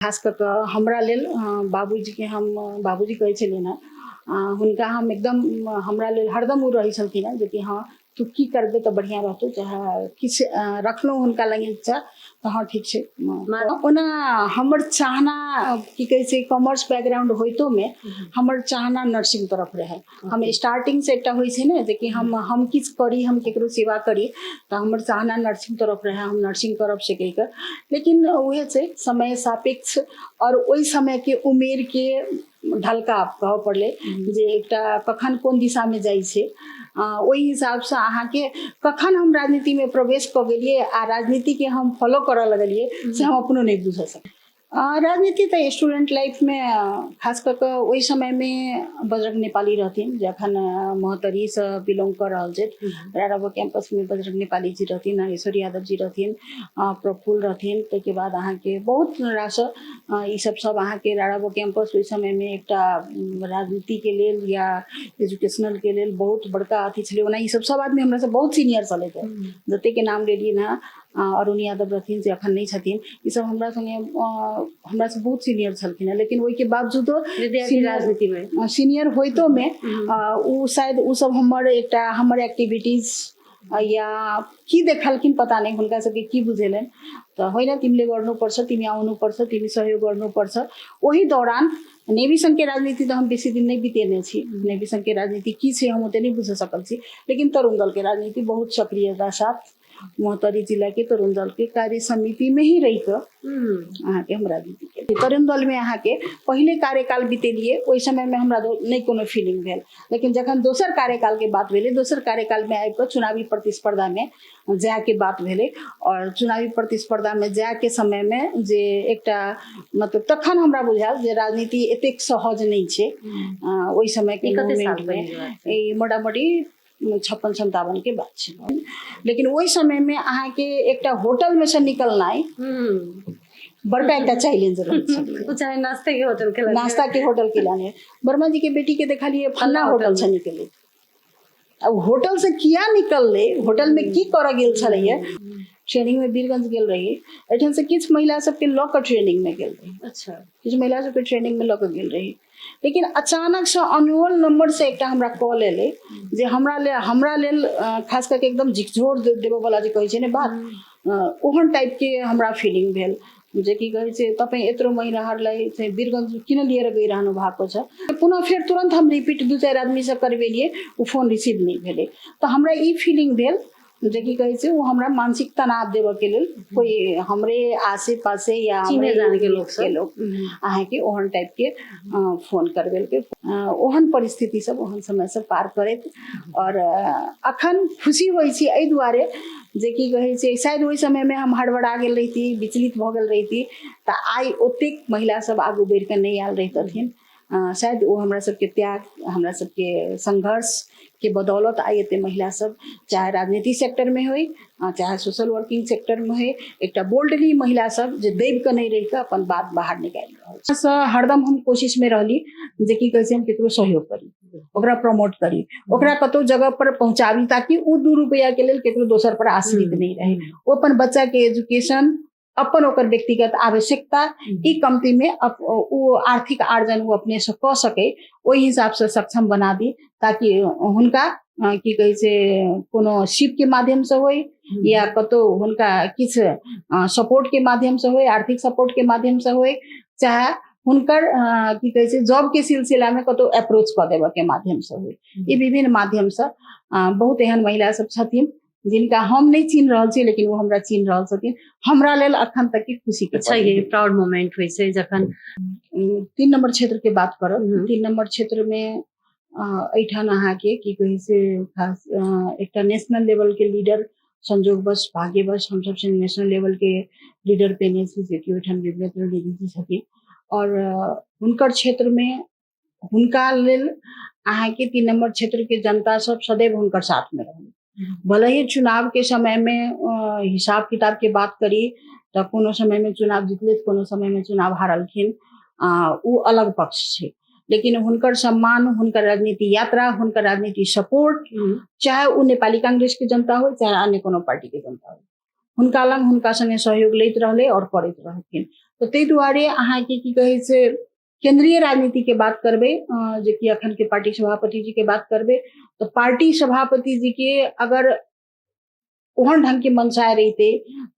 खास कऽ कऽ हमरा लेल बाबूजी के हम बाबूजी कहै छलियै ने हुनका हम एकदम हमरा लेल हरदम उ रहै छलखिन हेँ जे कि हाँ तू की करबे तो बढ़िया रहतौ चाहे किछु रखलहुँ हुनका लग इच्छा तो हाँ ठीक छै। ओना हमर चाहना की कहै छै कॉमर्स बैकग्राउंड होइतो में हमर चाहना नर्सिंग तरफ रहे। हम स्टार्टिंग से एकटा होइ छै ने जे कि हम किछु करी हम केकरो सेवा करी तो हमर चाहना नर्सिंग तरफ रहे, हम नर्सिंग करब से कहि कऽ। लेकिन उहे छै समय सापेक्ष और ओहि समय के उमेर के ढलका कहऽ पड़ले जे एकटा कखन कोन दिशा में जाइ छै ओहि हिसाब से अहाँके कखन हम राजनीति में प्रवेश कऽ गेलियै आ राजनीति के हम फॉलो करऽ लगलियै से हम अपनो नहीं बुझ सकै। राजनीति तो स्टूडेंट लाइफ में खास कर के ओहि समय में बजरंग नेपाली रहथिन जखन महतरी से बिलोंग कर रहल छै राराबो कैंपस में बजरंग नेपाली जी रहथिन, नागेश्वर यादव जी रहथिन, प्रफुल्ल रहथिन। ताहिके बाद अहाँके बहुत रास ई सब अहाँके राराबो कैंपस ओहि समय में एकटा राजनीति के लेल या एजुकेशनल के लेल बहुत बड़का अथी छलै। ओना ई सब आदमी हमरा से बहुत सीनियर छलै जते के नाम लेलियै ना अरुण यादव रहथिन जे अखन नहीं छथिन ई सब हमरा संगे हमरा से बहुत सीनियर छलखिन है। लेकिन ओहि के बावजूदो राजनीति में सीनियर होइतो में उ शायद उ सब हमर एक्टिविटीज या की देखलखिन पता नहीं हुनका सबके की बुझेलन तो होइन तिमीले गर्नुपर्छ, तिमी आउनुपर्छ, तिमी सहयोग गर्नुपर्छ। ओही दौरान नेवी संघ के राजनीति तो हम बेसी दिन नहीं बितेने छी, नेवी संघ के राजनीति की छै हम ओते नहीं बुझ सकल छी। लेकिन तरुण दल के राजनीति बहुत सक्रियता साथ मोहतरी जिला के तरुण दल के कार्य समिति में ही रही कर अहाँके हम राजनीति के तरुण दल में अहाँके पहले कार्यकाल बितेलिए ओहि समय में हमरा नहीं कोनो फीलिंग भेल। लेकिन जखन दोसर कार्यकाल के बात भेले दोसर कार्यकाल में आबि कऽ चुनावी प्रतिस्पर्धा में जाय के बात भेले और चुनावी प्रतिस्पर्धा में जाय के समय में जे एकटा मतलब तखन हमरा बुझायल जे राजनीति एतेक सहज नहीं छै। ओहि समय के मूवमेंट में मोटामोटी 56-57 के बात छै। लेकिन वही समय में अहाँके एकटा होटल में से निकलनाइ बड़का एकटा चैलेंज रहै चाहे नाश्ता के होटल के लाने वर्मा जी के बेटी के देखलिए फन्ना होटल से निकले। अब होटल से किया निकलले, होटल में की करऽ गेल छलैया, ट्रेनिंग में वीरगंज गेल रही एठन से किछ महिला सबके लऽ कऽ ट्रेनिंग में गेल रही। अच्छा किछ महिला सबके ट्रेनिंग में लऽ कऽ गेल रही। लेकिन अचानक से अनमोल नंबर से एकटा हमरा कॉल एले जे हमरा लेल खास करके एकदम झिकझोर देबो वाला जे कहै छै ने बात ओहन टाइप के हमरा फीलिंग भेल जे की कहै छै तपाई एतरो महिला हरलाई छै वीरगंज किन लिएर गइरहनु भएको छ। पुनः फेर तुरंत हम रिपीट 2-4 आदमी से करबेलिए उ फोन रिसीव नहीं भेले तो हमरा ई फीलिंग भेल जे की कहै छै वो हमरा मानसिक तनाव देबऽ के लेल कोई हमरे आसे पासे या चिन्हे जाने के लोग अहाँ के ओहन टाइप के फोन करबेल के ओहन परिस्थिति सब ओहन समय से पार करैत और अखन खुशी होई छी एहि दुआरे जे की कहै छै शायद ओहि समय में हम हड़बड़ा गेल रही विचलित भ गेल रही तो आई ओतेक महिला सब आगू बढ़ के नहीं आयल रहितथिन। शायद वो हमरा सबके त्याग हमरा सबके संघर्ष के बदौलत आई एते महिला सब चाहे राजनीति सेक्टर में होई चाहे सोशल वर्किंग सेक्टर में होई एकटा बोल्डली महिला सब जे दैब के नहीं रहि के अपन बात बाहर निकाल रहल छै। हरदम हम कोशिश में रहली जे की कहै छै हम केकरो सहयोग करी ओकरा प्रमोट करी ओकरा कतौ जगह पर पहुंचाबी ताकि उ 2 रुपया के लेल केकरो दोसर पर आश्रित नहीं रहे। वो अपन बच्चा के एजुकेशन अपन ओकर व्यक्तिगत आवश्यकता ई कंपनी में वो आर्थिक आर्जन वो अपने से क सके ओहि हिसाब से सक्षम बना दी ताकि हुनका की कहै छै कोनो शिप के माध्यम से होई या कतो हुनका किछ सपोर्ट के माध्यम से होई आर्थिक सपोर्ट के माध्यम से होई चाहे हुनकर की कहै छै जॉब के सिलसिला में कतो अप्रोच क देबऽ के माध्यम से होई ई विभिन्न माध्यम से बहुत एहन महिला सब छथिन जिनका हम नहीं चिन्ह रहल छी लेकिन वो हमरा चिन्ह रहल छथिन। हमरा लेल अखन तक की खुशी के अच्छा ये प्राउड मोमेंट होई छै जखन 3 नंबर क्षेत्र के बात करब 3 नंबर क्षेत्र में एठान अहाँ के की कहै छै खास एकटा नेशनल लेवल के लीडर संजोगवश भाग्यवश हम सब नेशनल लेवल के लीडर पेने छी जे कि ओठान विवेक दीदी जी छथिन और हुनकर क्षेत्र में हुनका लेल अहाँ के 3 नंबर क्षेत्र के जनता सब सदैव हुनकर साथ में रहल। भले ही चुनाव के समय में हिसाब किताब के बात करी तो कोनो समय में चुनाव जितले कोनो समय में चुनाव हारलखिन उ अलग पक्ष छै। लेकिन हुनकर सम्मान हुनकर राजनीति यात्रा हुनकर राजनीति सपोर्ट चाहे उ नेपाली कांग्रेस के जनता हो चाहे अन्य कोनो पार्टी के जनता हो हुनका लंग हुनका संगे सहयोग लैत रहले और करैत रहथिन। तो ताहि दुआरे अहाँके की कहै छै केंद्रीय राजनीति के बात करबै, जे कि अखन के पार्टी सभापति जी के बात करबै, तो पार्टी सभापति जी के अगर ओहन ढंग के मनसाय रहिते,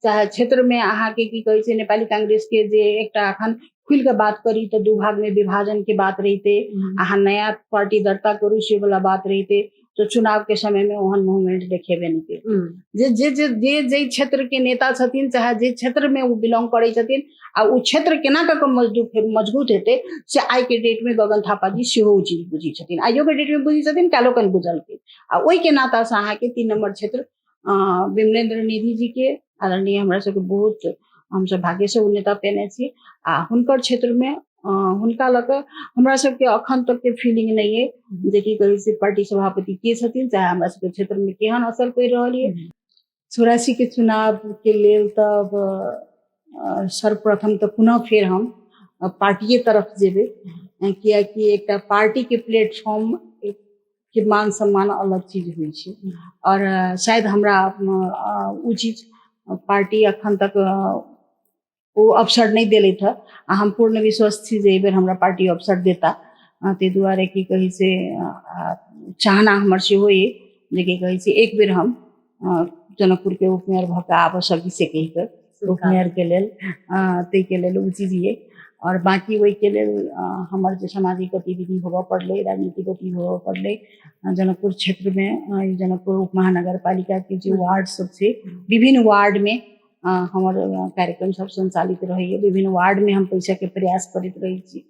चाहे क्षेत्र में अहाँके की कहै छै नेपाली कांग्रेस के जे एकटा अखन खुल के बात करी तो दू भाग में विभाजन के बात रहिते, अहाँ नया पार्टी दर्ता करू से वाला बात रहिते, तो चुनाव के समय में ओहन मूवमेंट देखेबे नहीं के। जे क्षेत्र के नेता छथिन, चाहे जे क्षेत्र में वो बिलोंग करे छथिन, आ वो क्षेत्र केना क मजबूत हेते से आई के डेट में गगन थापा जी सेहो चीज बुझी छथिन, आइयो के डेट में बुझी छथिन, कालो कन बुझल के। आ ओई के नाता से अहाँ के 3 नंबर क्षेत्र विमलेंद्र निधि जी के आदरणीय हमरा सबके बहुत हम सब भाग्य से नेता पेने छी, आ हुनकर क्षेत्र में हुनका लग हमरा सबके अखन तक के फीलिंग नहीं है जे की कहै छै पार्टी सभापति के छथिन, चाहे हमरा सबके क्षेत्र में केहन असर पड़ि रहल है। 84 के चुनाव के लेल तब सर्वप्रथम तो पुनः फिर हम पार्टी तरफ जेबे, कियाकि एकटा पार्टी के प्लेटफॉर्म के मान सम्मान अलग चीज हुई छै, और शायद हमरा उ चीज पार्टी अखन तक वो अवसर नहीं दिले था। हम पूर्ण विश्वास थी जे बेर हमरा पार्टी अवसर देता, ते दुआरे की कही से चाहना हमर से होई जे की कही से एक बेर हम जनकपुर के उपमेयर भ के आब सकी से कही कर उपमेयर के लेल ते के लेल उ चीज ये। और बाकी वही के लेल हमर जे सामाजिक गतिविधि होबऽ पड़ले, राजनीतिक गतिविधि होबऽ पड़ले जनकपुर क्षेत्र में, जनकपुर उप महानगर पालिका के जो वार्ड सब से विभिन्न वार्ड में हमर कार्यक्रम सब संचालित रही है। विभिन्न वार्ड में हम पैसा के प्रयास करते रही छी,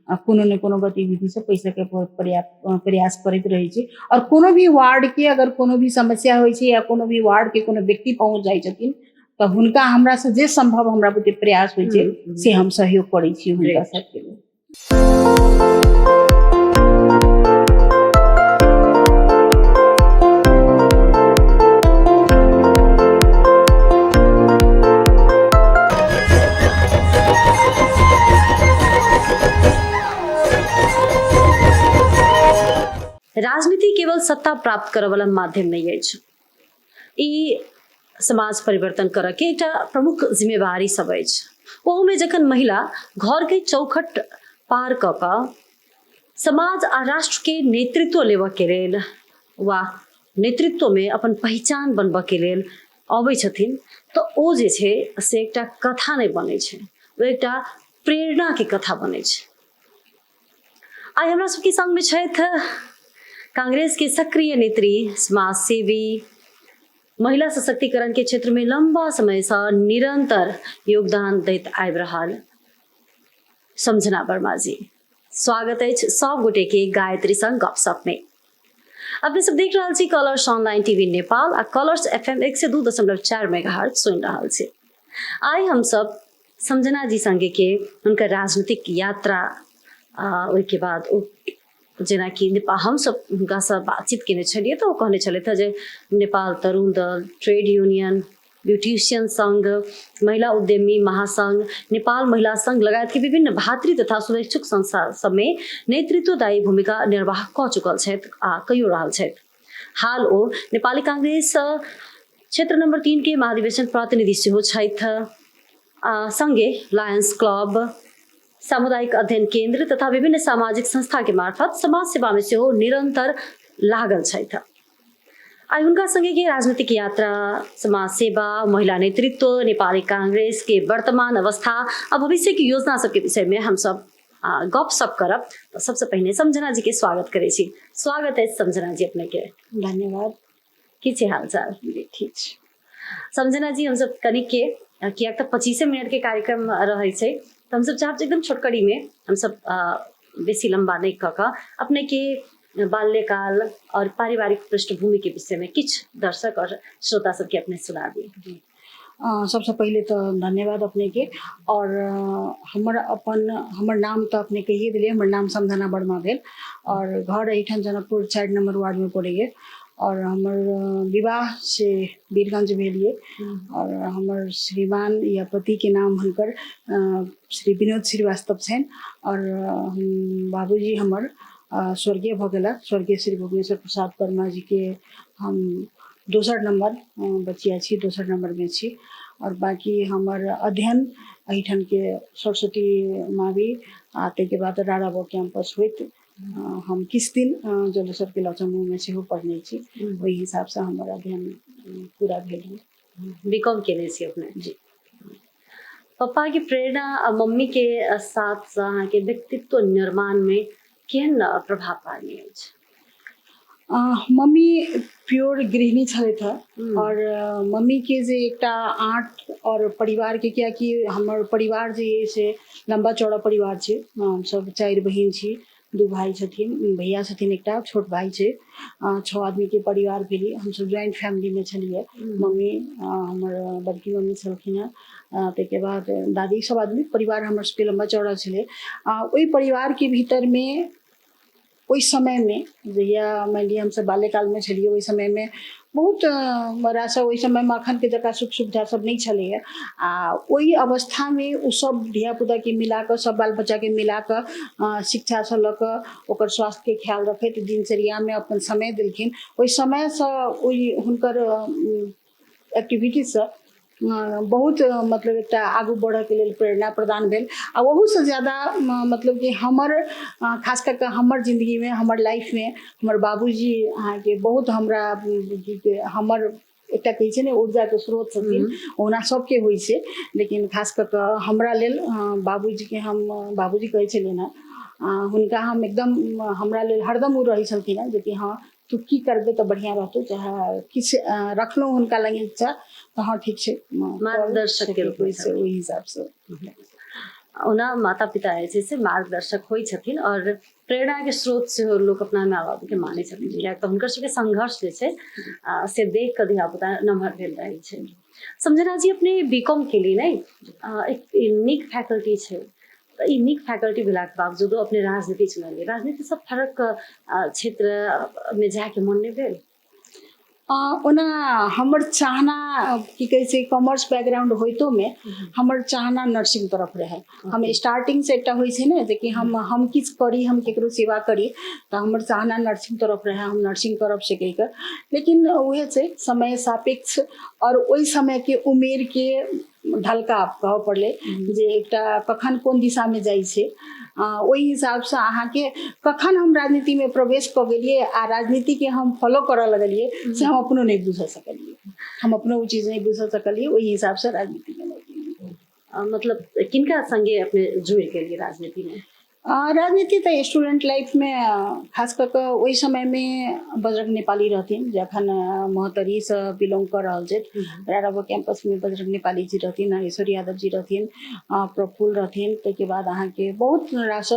कोनो न कोनो गतिविधि से पैसा के प्रयास करते रही छी, और कोनो भी वार्ड के अगर कोनो भी समस्या होई छै या कोनो भी वार्ड के कोनो व्यक्ति पहुंच जाय छथिन तो हुनका हमरा से जे संभव हमरा बुते प्रयास होई छै से हम सहयोग करै छी हुनका सबके लिए। राजनीति केवल सत्ता प्राप्त करे वाला माध्यम नहीं है, ई समाज परिवर्तन करे के एक प्रमुख जिम्मेवारी सब है। ओहो में जखन महिला घर के चौखट पार क समाज आ राष्ट्र के नेतृत्व लेवा के लेल वा नेतृत्व में अपन पहचान बनबा के लेल अबै छथिन, तो ओ जे छै से एकटा कथा नहीं बने छै, वो एकटा प्रेरणा के कथा बने छै। आई हमरा सबके संग में छथि कांग्रेस के सक्रिय नेत्री, समाज सेवी, महिला सशक्तिकरण के क्षेत्र में लंबा समय से निरंतर योगदान दैत आबि रहल समझना वर्मा जी। स्वागत है सब गोटे के गायत्री संग गपशप में। अपने सब देख रहा छी कलर्स ऑनलाइन टीवी नेपाल आ कलर्स FM 102.4 मेगाहर्ट्ज सुन रहा छी। आई हम सब समझना जी संगे के उनका राजनीतिक यात्रा के बाद जेना कि नेपाल हम सब उनका सब बातचीत केने छलिए तो कहने चले थे जे नेपाल तरुण दल, ट्रेड यूनियन, ब्यूटिशियन संघ, महिला उद्यमी महासंघ, नेपाल महिला संघ लगायत के विभिन्न भातृ तथा शुभेच्छुक संस्था सब में नेतृत्वदायी भूमिका निर्वाह क चुकल छथि आ कइयो रहल छथि। हाल ओ नेपाली कांग्रेस क्षेत्र नंबर 3 के महाधिवेशन प्रतिनिधि सेहो छथि। संगे लायंस क्लब, सामुदायिक अध्ययन केंद्र तथा विभिन्न सामाजिक संस्था के मार्फत समाज सेवा में सेहो निरंतर लागल छथि। आई उनका संगे के राजनीतिक यात्रा, समाज सेवा, महिला नेतृत्व, नेपाली कांग्रेस के वर्तमान अवस्था और भविष्य की योजना सब के विषय में हम सब गप सप करब। तो सबसे पहले समझना जी के स्वागत करे छी। स्वागत है समझना जी अपने के। धन्यवाद। की छे हाल चाल? ठीक। समझना जी हम सब कनिक के किया तो 25 मिनट के कार्यक्रम रहे छे, तो हम सब चाहब एकदम छोटकड़ी में हम सब बेसी लंबा नहीं कक अपने के बाल्यकाल और पारिवारिक पृष्ठभूमि के विषय में किछ दर्शक और श्रोता सब के अपने सुना दी। सबसे पहले तो धन्यवाद अपने के। और हमर नाम तो अपने कहिए दिलिए, हमर नाम समझना वर्मा भेल और घर एठाम जनकपुर 4 नंबर वार्ड में पड़े, और हमर विवाह से वीरगंज भेलिए, और हमर श्रीमान या पति के नाम हुनकर श्री विनोद श्रीवास्तव छन, और बाबूजी हमर स्वर्गीय भ गेला, स्वर्गीय श्री भुवनेश्वर प्रसाद वर्मा जी के हम दोसर नंबर बचिया छी, दोसर नंबर में छी। और बाकी हमर अध्ययन एहिठाम के सरस्वती मावी ताहिके बाद राराबो कैंपस होइत हम किस दिन जलेश्वर के लचमू में से पढ़ने छी वही हिसाब से हमारा अध्ययन पूरा भेल बीकॉम केने छी अपने जी। पप्पा की प्रेरणा आ मम्मी के साथ अहाँ के व्यक्तित्व निर्माण में केहन प्रभाव पारने अछि? मम्मी प्योर गृहिणी छलथि और मम्मी के जे एकटा आर्ट और परिवार के कियाकि हमर परिवार जे से लंबा चौड़ा परिवार छै हम सब 4 बहिन छी 2 भाई छथिन भैया छथिन एकटा छोट भाई छै 6 आदमी के परिवार भेली हम सब जॉइंट फैमिली में छलिए मम्मी हमर बड़की मम्मी छलखिन है ताहिके बाद दादी सब आदमी परिवार हमर सबके लंबा चौड़ा छलै ओहि परिवार के भीतर में ओहि समय में जहिया मान लिअ हमसब बाल्यकाल में छलिए ओहि समय में बहुत बड़ा सा ओहि समय में अखन के जकाँ सुख सुविधा सब नहीं छलैया ओहि अवस्था में उ सब धिया पुता के मिला कर सब बाल बच्चा के मिला कर शिक्षा से लऽ कऽ ओकर स्वास्थ्य के ख्याल रखैत दिनचर्या में अपन समय देलखिन ओहि समय से ओहि हुनकर एक्टिविटी से बहुत मतलब एक आगू बढ़े के लिए प्रेरणा प्रदान भेल आ वहू से ज्यादा मतलब कि हमर खास करके हमर जिंदगी में हमर लाइफ में हमर बाबूजी अहाँ के बहुत हमरा हमर एकटा कहै छै ने ऊर्जा के स्रोत छथिन ओना सबके होइ छै लेकिन खास करके हमरा लेल बाबूजी के हम बाबूजी कहै छलिन हुनका हम एकदम हमरा लेल हरदम उ रहै छलखिन जे कि हाँ तू की करबे तो बढ़िया रहतो चाहे किछ रखलो हुनका लगे इच्छा तो हाँ ठीक छै मार्गदर्शक के रूप में ओहि हिसाब से ओना माता पिता ऐसे से मार्गदर्शक होइ छथिन और प्रेरणा के स्रोत से लोग अपना माँ बाप के माने छथिन कियाक तऽ हुनकर सबके संघर्ष जे छै से देख कऽ धियापुता नमहर भेल रहै छै। समझना जी अपने बीकॉम के लिए नहीं एक नीक फैकल्टी छै ई नीक फैकल्टी भेलाक बावजूदो अपने राजनीति चुनलिए राजनीति सब फरक क्षेत्र में जाके मन नहीं भेल? ओना हमर चाहना की कहै छै कॉमर्स बैकग्राउंड होइतो में हमर चाहना नर्सिंग तरफ रहे हम स्टार्टिंग से एकटा होइ छै ने जे कि हम किछ करी हम केकरो सेवा करी तो हमर चाहना नर्सिंग तरफ रहे हम नर्सिंग करब से कहि कऽ लेकिन उहे छै समय सापेक्ष और ओहि समय के उमेर के ढलका कहऽ पड़लै जे एकटा कखन कोन दिशा में जाइ छै ओहि हिसाब से अहाँ के कखन हम राजनीति में प्रवेश कऽ गेलिए आ राजनीति के हम फॉलो करऽ लगलिए से हम अपनो नहीं बुझ सकलिए हम अपनो वो चीज नहीं बुझ सकलिए वही हिसाब से राजनीति में मतलब किनका संगे अपने जुड़ के लिए राजनीति में? राजनीति तो स्टूडेंट लाइफ में खास करके वही समय में बजरंग नेपाली रहथिन जखन मोहतरी से बिलोंग कर रहल छै राराबो कैंपस में बजरंग नेपाली जी रहथिन नागेश्वर यादव जी रहथिन प्रफुल्ल रहथिन ताहिके बाद अहाँ के बहुत रास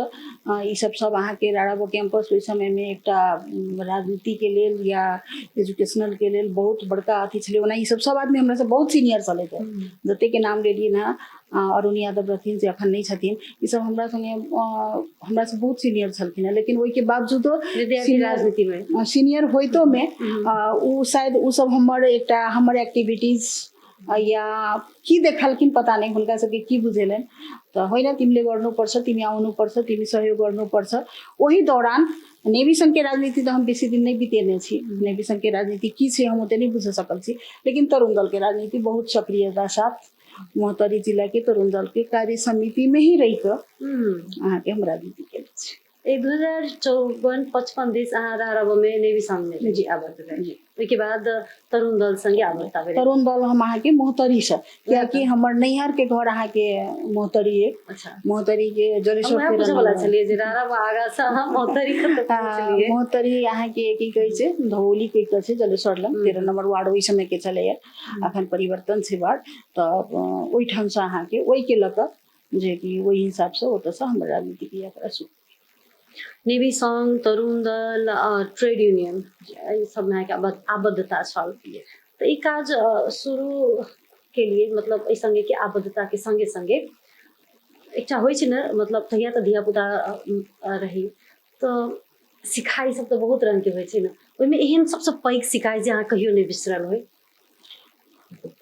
ई सब अहाँ के राराबो कैंपस ओहि समय में एकटा राजनीति के लेल या एजुकेशनल के लेल बहुत बड़का अथी छलै ओना ई सब आदमी हमरा से बहुत सीनियर छलै जते के नाम लेलिए ना अरुण यादव रहथिन जे अखन नहीं छथिन ई सब हमरा संगे हमरा से बहुत सीनियर छलखिन लेकिन ओहि के बावजूदो राजनीति में सीनियर होइतो में उ शायद उ सब हमर एकटा हमर एक्टिविटीज या की देखलखिन पता नहीं हुनका सबके की बुझेलन तो होइन तिमीले गर्नुपर्छ तिमी आउनुपर्छ तिमी सहयोग गर्नुपर्छ ओही दौरान नेवी संघ के राजनीति तो हम बेसी दिन नहीं बितेने छी नेवी संघ के राजनीति की छै हम ओते नहीं बुझ सकल छी लेकिन तरुण दल के राजनीति बहुत सक्रियता साथ मोहतरी जिला के तरुण दल के कार्य समिति में ही रही अहाँ के हम राजनीति के 2054-55 दिस अहाँ राराबो में नेवी संघ में जी आबद्ध भेल ओहिके बाद तरुण दल संगे आबद्ध भेल तरुण दल हम अहाँ के मोहतरी से कियाकि हमर नैहर के घर अहाँ के मोहतरी है मोहतरी के जलेश्वर के पूछे वाला छलिए जे राराबो आगा से हम मोहतरी खत छलिए मोहतरी अहाँ के की कहै छै धौली के कहै छै जलेश्वर लग 13 नंबर वार्ड ओहि समय के चले अखन परिवर्तन छै वार्ड तो ओहि ठाम से अहाँ के ओहि के लक जे कि ओहि हिसाब से ओतऽ से हम राजनीति के यात्रा शुरू नेवी संघ तरुण दल ट्रेड यूनियन सब में आबद्धता छल तो ई काज शुरू के लिए मतलब एहि संगे के आबद्धता के संगे संगे एकटा होइ छै ने मतलब तहिया तऽ धिया पुता रही तो सिखाई सब तो बहुत रंग के होइ छै ने ओहिमे एहन सबसे पैघ सिखाई जे अहाँ कहियो नहीं बिसरल होइ?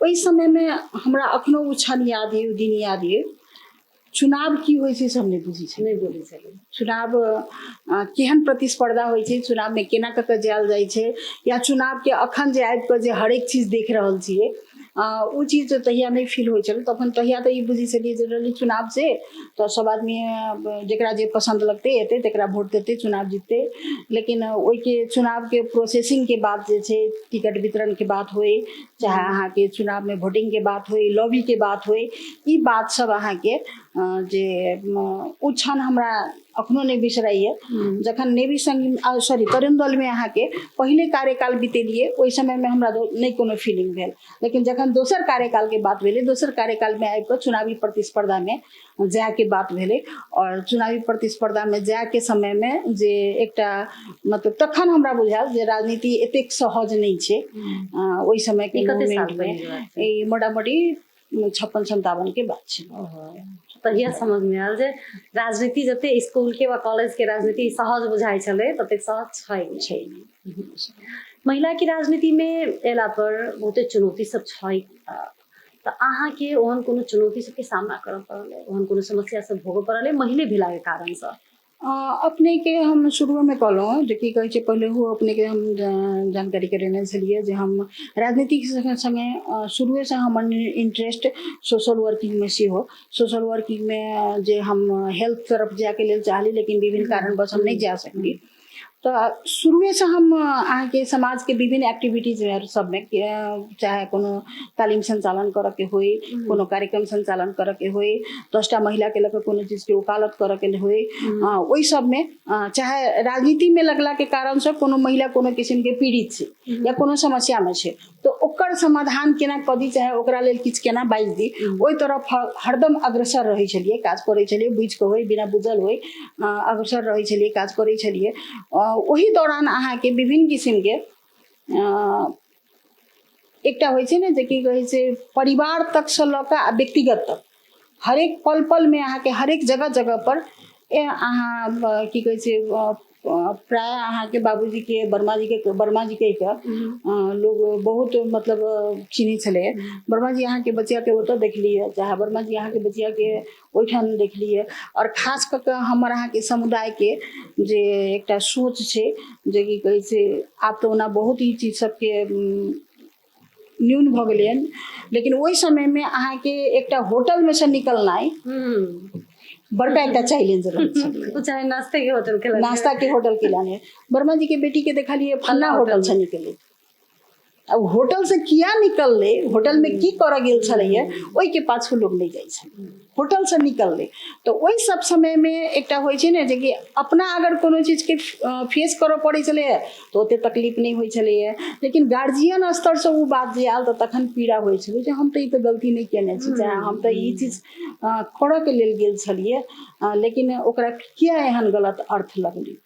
ओहि समय में हमरा अखनो उ क्षण याद है दिन याद है चुनाव की होइ छै सब नहीं बुझी छै नहीं बोली छै चुनाव केहन प्रतिस्पर्धा होइ छै चुनाव में केना कऽ जायल जाइ छै या चुनाव के अखन जे आबि कऽ जे हरेक चीज देख रहल छियै उ चीज तहिया नहीं फील होइ छल। तखन तहिया तऽ ई बुझी छलियै जे रहलै चुनाव से तो सब आदमी जेकरा जे पसंद लगते एते तेकरा वोट देते, चुनाव जीतते। लेकिन ओहि के चुनाव के प्रोसेसिंग के बाद जे छै टिकट वितरण के बात होए, चाहे अहाँ के चुनाव में वोटिंग के बात होए, लॉबी के बात होए, ई बात सब अहाँ के जे उ क्षण हमरा अखनो नहीं बिसराइए। जखन नेवी संग सॉरी तरुण दल में अहाँ के पहले कार्यकाल बितेलिए ओहि समय में हमरा नहीं कोनो फीलिंग भेल। लेकिन जखन दोसर कार्यकाल के बात भेले, दोसर कार्यकाल में आबि कऽ चुनावी प्रतिस्पर्धा में जाय के बात भेले और चुनावी प्रतिस्पर्धा में जाय के समय में जे एकटा मतलब तखन हमरा बुझायल जे राजनीति एतेक सहज नहीं छै। ओहि समय के मूवमेंट में ई मोटामोटी 56-57 के बात छै। तहिया समझ में आयल जे राजनीति जते स्कूल के वा कॉलेज के राजनीति सहज बुझाई छले तते सहज छै। महिला की राजनीति में एला पर बहुते चुनौती सब छै। तो अहाँ के ओहन कोनो चुनौती सबके सामना करऽ पड़ल, ओहन कोनो समस्या सब भोगऽ पड़ल महिला भेला के कारण से? अपने के हम शुरू में कहलहुँ जे की कहै छै पहले हो अपने के हम जानकारी करेने छलिए जे हम राजनीतिक संगे शुरू से हमर इंटरेस्ट सोशल वर्किंग में सेहो। सोशल वर्किंग में जे हम हेल्थ तरफ जाके लेल चाहली लेकिन विभिन्न कारणवश हम नहीं जा सकली। तो शुरू से हम अहाँ के समाज के विभिन्न एक्टिविटीज सब में चाहे कोनो तालीम संचालन करऽ के होई, कोनो कार्यक्रम संचालन करऽ के होई, 10टा महिला के लके कोनो चीज के वकालत करऽ के होई, ओहि सब में चाहे राजनीति में लगला के कारण से कोनो महिला कोनो किस्म के पीड़ित छै या कोनो समस्या में छै तो ओकर समाधान केना कदी, चाहे ओकरा लेल किछ केना बाजि दी, ओहि तरफ हरदम अग्रसर रहै छलिए, काज करै छलिए, बुझि के होई बिना बुझल होई अग्रसर रहै छलिए, काज करै छलिए। वही दौरान अहाँ के विभिन्न किस्म के एकटा होइ छै ने जे की कहै छै परिवार तक से लऽ कऽ व्यक्तिगत तक हरेक पल पल में अहाँ के हरेक जगह जगह पर अहाँ की कहै छै प्राय अहाँ के बाबूजी के वर्मा जी के लोग बहुत मतलब चिन्है छले। वर्मा जी अहाँ के बचिया के ओतऽ देखलिए, चाहे वर्मा जी अहाँ के बचिया के ओहिठाम देखलिए। और खास कऽ के हमर अहाँ के समुदाय के जे एकटा सोच छै जे की कहै छै आब तो ओना बहुत ही चीज सबके न्यून भऽ गेलै, लेकिन ओहि समय में अहाँ के एकटा होटल में से निकलनाइ बड़का एकटा चैलेंज रहै। चाहे नाश्ते के होटल के नाश्ता के होटल के लाने वर्मा जी के बेटी के देखलिए फन्ना होटल से निकले। अब होटल से किया निकलले, होटल में की करऽ गेल छलैया ओहि के पाछू लोग नहीं जाइ छै, होटल से निकलले। तो ओहि सब समय में एकटा होइ छै ने जे कि अपना अगर कोनो चीज के फेस करऽ पड़ै छलैया तो ओते तकलीफ नहीं होइ छलैया, लेकिन गार्जियन स्तर से वो बात जे आयल तो तखन पीड़ा होइ छलै जे हम तो ई तो गलती नहीं केने छी, चाहे हम तो ई चीज करऽ के लेल गेल छलिए लेकिन ओकरा किया एहन गलत अर्थ लगली।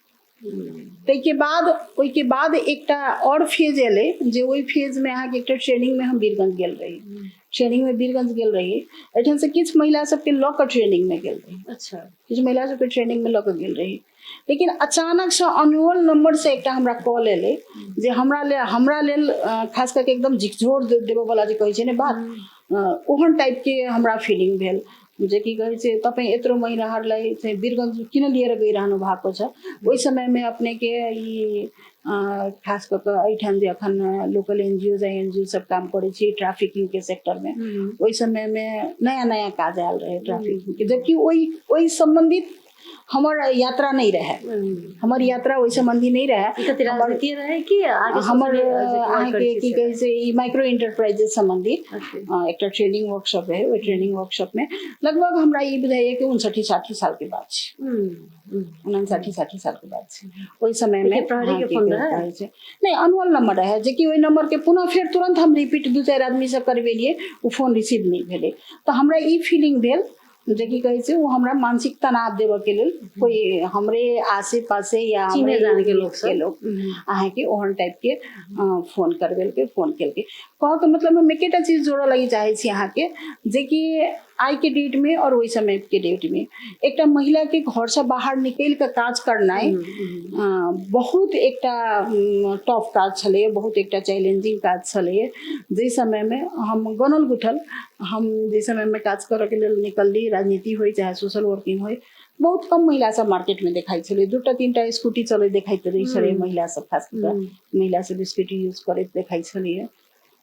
ओहि के बाद एकटा और फेज एले जे ओहि फेज में अहाँ के एकटा ट्रेनिंग में हम वीरगंज गेल रही। ट्रेनिंग में वीरगंज गेल रही, एठाम से किछ महिला सबके लऽ कऽ ट्रेनिंग में गेल रही। अच्छा, किछ महिला सबके ट्रेनिंग में लऽ कऽ गेल रही, लेकिन अचानक से अनमोल नंबर से एकटा हमरा कॉल एले जे हमरा लेल खास करके एकदम झिकझोर देबऽ वाला जे कहै छै ने बात, ओहन टाइप के हमरा फीलिंग भेल जे की कहै छै तपाईँ यत्रो महिना हरलाई चाहिँ वीरगंज किन लिएर गइरहनु भएको छ। ओहि समय में अपने के ई खास कऽ कऽ एहिठाम जे अखन लोकल एनजीओ सब काम करै छी ट्रैफिकिंग के सेक्टर में, ओहि समय में नया नया काज आयल रहे ट्रैफिकिंग के, जबकि ओहि संबंधित हमर यात्रा नहीं रहे, हमर यात्रा ओहि संबंधी नहीं रहे। हमर अहाँके की कहै छै ई माइक्रो इंटरप्राइजेस संबंधी एकटा ट्रेनिंग वर्कशॉप रहे। ओहि ट्रेनिंग वर्कशॉप में लगभग हमरा ई बुझाइए कि 59-60 साल के बात छै, 59-60 साल के बात छै। ओहि समय में नहीं अनुअल नंबर रहे जे कि ओहि नंबर के पुनः फेर तुरंत हम रिपीट 2-4 आदमी से करवेलिए, वो फोन रिसीव नहीं भेले। तो हमरा ई फीलिंग भेल जे की कहै छै वो हमरा मानसिक तनाव देबऽ के लेल कोई हमरे आसे पासे या चिन्हे जाने के लोग अहाँ के ओहन टाइप के फोन करवेलके, फोन केलके। कह के मतलब हम एकेटा चीज जोड़ऽ लगी चाहे छी अहाँ के जे कि आई के डेट में और वही समय के डेट में एकटा महिला के घर से बाहर निकल के काज करनाइ बहुत एकटा टफ काज छलै, बहुत एकटा चैलेंजिंग काज छलै। जे समय में हम गनल गुठल हम जे समय में काज करऽ के लेल निकलली, राजनीति होई चाहे सोशल वर्किंग होई, बहुत कम महिला सब मार्केट में देखाई छलै। 2-3टा स्कूटी चलैत देखाइत रहै छलै महिला सब, खास कऽ महिला सब स्कूटी यूज करैत देखाई छलै।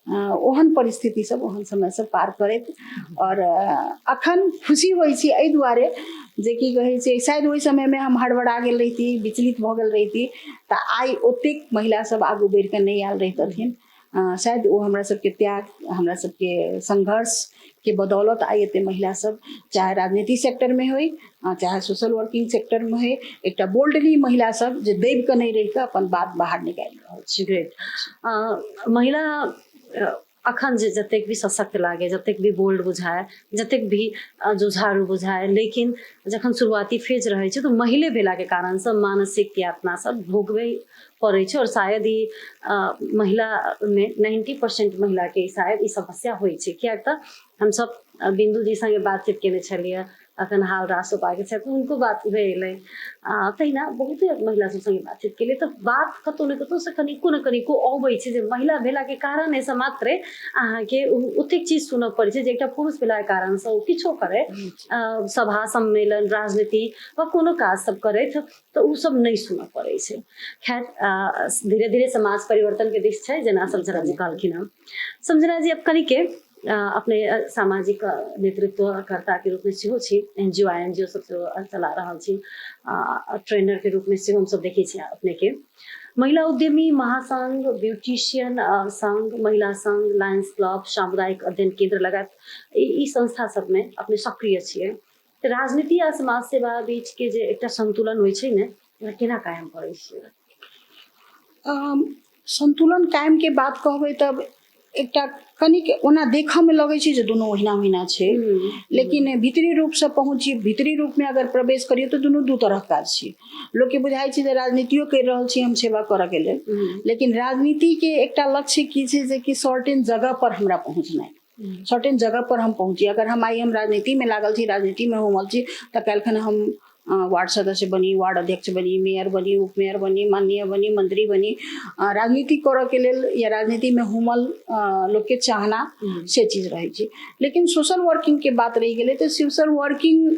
ओहन परिस्थिति सब ओहन समय सब पार करैत और अखन खुशी होइ छी एहि दुआरे जे की कहै छै शायद ओहि समय में हम हड़बड़ा गेल रहिती विचलित भऽ गेल रहिती तऽ आइ ओतेक महिला सब आगू बढ़ि कऽ नहीं आयल रहितथिन। शायद वो हमरा सबके त्याग हमरा सबके संघर्ष के बदौलत आई एते महिला सब चाहे राजनीति सेक्टर में होई चाहे सोशल वर्किंग सेक्टर में होई एकटा बोल्डली महिला सब जे दैब के नहीं रहि कऽ अपन बात बाहर निकालि रहल छै। ग्रेट महिला अखन जे जतेक भी सशक्त लागे जतेक भी बोल्ड बुझाए जतेक भी जुझारू बुझाए लेकिन जखन शुरुआती फेज रहे छै तो महिले भेला के कारण से मानसिक यातना सब भोगबे पड़े छै और शायद ई महिला में 90% महिला के शायद ई समस्या होइ छै कियाक तऽ हम सब बिंदु जी संगे बातचीत केने छलियै अखन हाल राष्ट्रपा के छथि उनको बात भेलै तहिना बहुते महिला सब संगे बातचीत केलियै तऽ बात कतौ ने कतौ से कनिको ने कनिको अबै छै जे महिला भेला के कारण से मात्रे अहाँके ओतेक चीज सुनऽ पड़ै छै जे एकटा पुरुष भेला के कारण से किछो करे सभा सम्मेलन राजनीति वा कोनो काज सब करैत तऽ उ सब नहीं सुनऽ पड़ै छै। खैर धीरे धीरे समाज परिवर्तन के दिश छै जेना समझना जी कहलखिन हँ। समझना जी अब कनि के अपने सामाजिक नेतृत्वकर्ता के रूप में सेहो छी एनजीओ आईएनजीओ सब चला रहल छी ट्रेनर के रूप में सेहो हम सब देखै छी अपने के महिला उद्यमी महासंघ ब्यूटिशियन संघ महिला संघ लायंस क्लब सामुदायिक अध्ययन केंद्र लगायत ई संस्था सब में अपने सक्रिय छियै तऽ राजनीति आ समाज सेवा बीच के जे एकटा संतुलन होइ छै ने ओकरा केना कायम करै छियै? संतुलन कायम के बात कहबै तब एकटा कनिक ओना देखऽ में लगे छै जे दुनू ओहिना ओहिना छै लेकिन भीतरी रूप से पहुँची भीतरी रूप में अगर प्रवेश करियो तो दुनू दू तरह काज छै। लोग के बुझाई छै जे राजनीतियो कर रहल छी हम सेवा करऽ के लेल लेकिन राजनीति के एकटा लक्ष्य की छै जे कि सर्टेन जगह पर हमरा पहुँचनाइ सर्टेन जगह पर हम पहुँची। अगर हम आई हम राजनीति में लागल छी राजनीति में घूमल छी तऽ काल्हिखन हम वार्ड सदस्य बनी वार्ड अध्यक्ष बनी मेयर बनी उपमेयर बनी माननीय बनी मंत्री बनी राजनीति करऽ के लेल या राजनीति में घूमल लोग के चाहना से चीज रहे छै। लेकिन सोशल वर्किंग के बात रही गेलै तऽ सोशल वर्किंग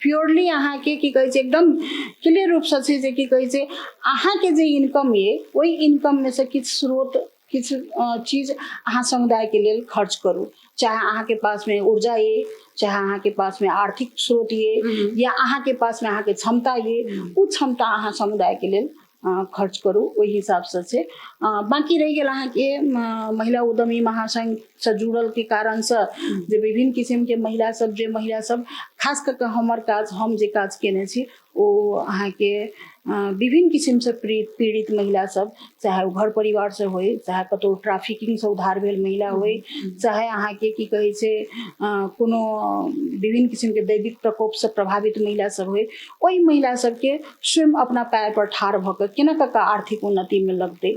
प्योरली अहाँ के की कहै छै एकदम क्लियर रूप से छै जे की कहै छै अहाँ के जे इनकम ये ओई इनकम में से किछु स्रोत किछु चीज अहाँ समुदाय के लेल खर्च करू चाहे अहाँ के पास में ऊर्जा ये चाहे अहाँ के पास में आर्थिक स्रोत ये या अहाँ के पास में अहाँ के क्षमता ये उ क्षमता अहाँ समुदाय के लेल खर्च करू ओहि हिसाब से छै। बाकी रहि गेल अहाँ के महिला उद्यमी महासंघ से जुड़ल के कारण से जे विभिन्न किस्म के महिला सब खास करके हमर काज हम जे काज केने छी ओ अहाँ के विभिन्न किस्म से पीड़ित महिला सब चाहे घर परिवार से होय चाहे कतौ ट्रैफिकिंग से उद्धार भेल महिला होय चाहे अहाँ के की कहै छै कोनो विभिन्न किस्म के दैविक प्रकोप से प्रभावित महिला सब होय ओई महिला सब के स्वयं अपना पैर पर ठाढ़ भऽ कऽ केना कऽ आर्थिक उन्नति में लगतै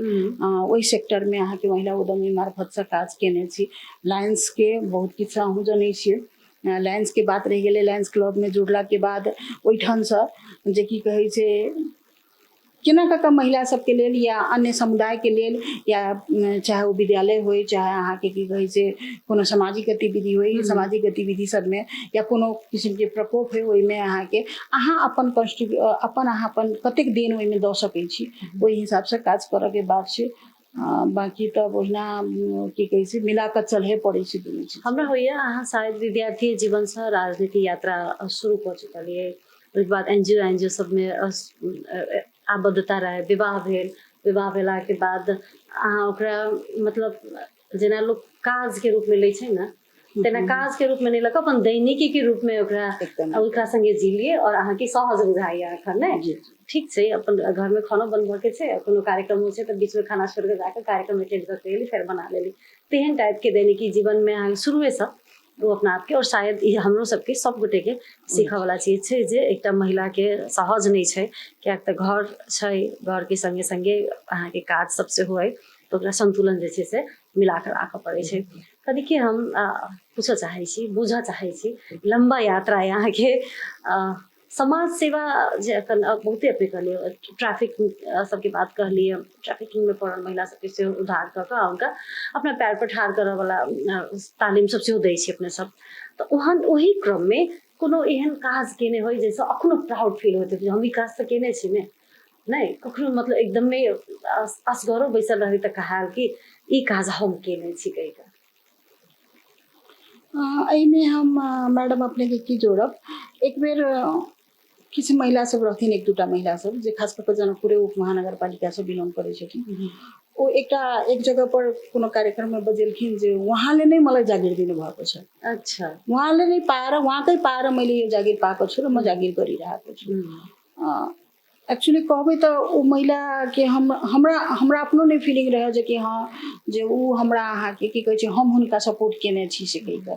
ओई सेक्टर में अहाँ के महिला उद्यमी मार्फत से काज केने छी। लायंस के बहुत किछु अहूँ जनै छियै लायंस के बात रहि गेलै लायंस क्लब में जुड़ला के बाद ओइठन से जे की कहै छै केना कऽ महिला सबके लेल या अन्य समुदाय के लेल या चाहे वो विद्यालय होय चाहे अहाँ के की कहै छै कोनो सामाजिक गतिविधि होय सामाजिक गतिविधि सब में या कोनो किस्म के प्रकोप होय ओहि में अहाँ के अहाँ अपन अपन कतेक दिन ओहि में दऽ सकै छी ओहि हिसाब से काज करऽ के बात छै। बाकी तब ओहिना की कहै छै मिला कऽ चलहे पड़ै छै दुनू चीज। हमरा होइया अहाँ शायद विद्यार्थी जीवन से राजनीति यात्रा शुरू कऽ चुकलियै ओहिके बाद एनजीओ सब में आबद्धता रहे विवाह भेल विवाह भेला के बाद अहाँ ओकरा मतलब जेना लोग काज के रूप में लै छै ना तेना काज के रूप में नहीं लगा अपन दैनिकी के रूप में ओकरा संगे जीलिए और अहाँ के सहज बुझाइया अखन ने ठीक छै अपन घर में खाना बनबऽ के छै कोनो कार्यक्रम हो छै तऽ बीच में खाना छोड़ के जाकर कार्यक्रम अटेंड करके एली फिर बना लेली तेहन टाइप के दैनिकी जीवन में अहाँ शुरुए से वो अपना आप के और शायद हमरो सबके सब गोटे के सीखऽ वाला चीज छै जे एकटा महिला के सहज नहीं छै कियाक तऽ घर छै घर के संगे संगे अहाँ के काज सब से हुए तो ओकरा संतुलन जे छै से मिला कर राखऽ पड़ै छै। कनि के हम पूछऽ चाहै छी बुझऽ चाहै छी लंबा यात्रा है अहाँ के समाज सेवा जे अखन बहुते अपने कहलिए ट्रैफिक सबके बात कहलिए ट्रैफिकिंग में पड़ल महिला सबके से उद्धार कऽ कऽ उनका अपना पैर पर ठाढ़ करऽ वाला तालीम सब सेहो दै छी अपने सब तऽ ओहन ओही क्रम में कोनो एहन काज केने होय जैसे अखनो प्राउड फील होइत हम ई काज तऽ केने छी ने नहीं कखनो मतलब एकदमै असगरो बैसल रही त कहाल कि ई काज हम केने छी कहि का एहिमे हम मैडम अपने के की जोड़ब एक बेर किछु महिला सब रहथिन एक दूटा महिला सब जे खास कऽ कऽ जनकपुरे उप महानगरपालिका से बिलोंग करै छथिन ओ एक जगह पर कोनो कार्यक्रम में बजेलखिन जे उहाँले नै मलाई जागिर दिनु भएको छ अच्छा उहाँले नै पाएर उहाँकै पाएर मैले यो जागिर पाएको छु र म जागिर गरिरहेको छु एक्चुअली कहबै त ओ महिला के हमरा हमरा अपनो नै फीलिंग रहे जे कि हाँ जे उ हमरा अहाँ के की कहै छै हम हुनका सपोर्ट केने छी से कहि कऽ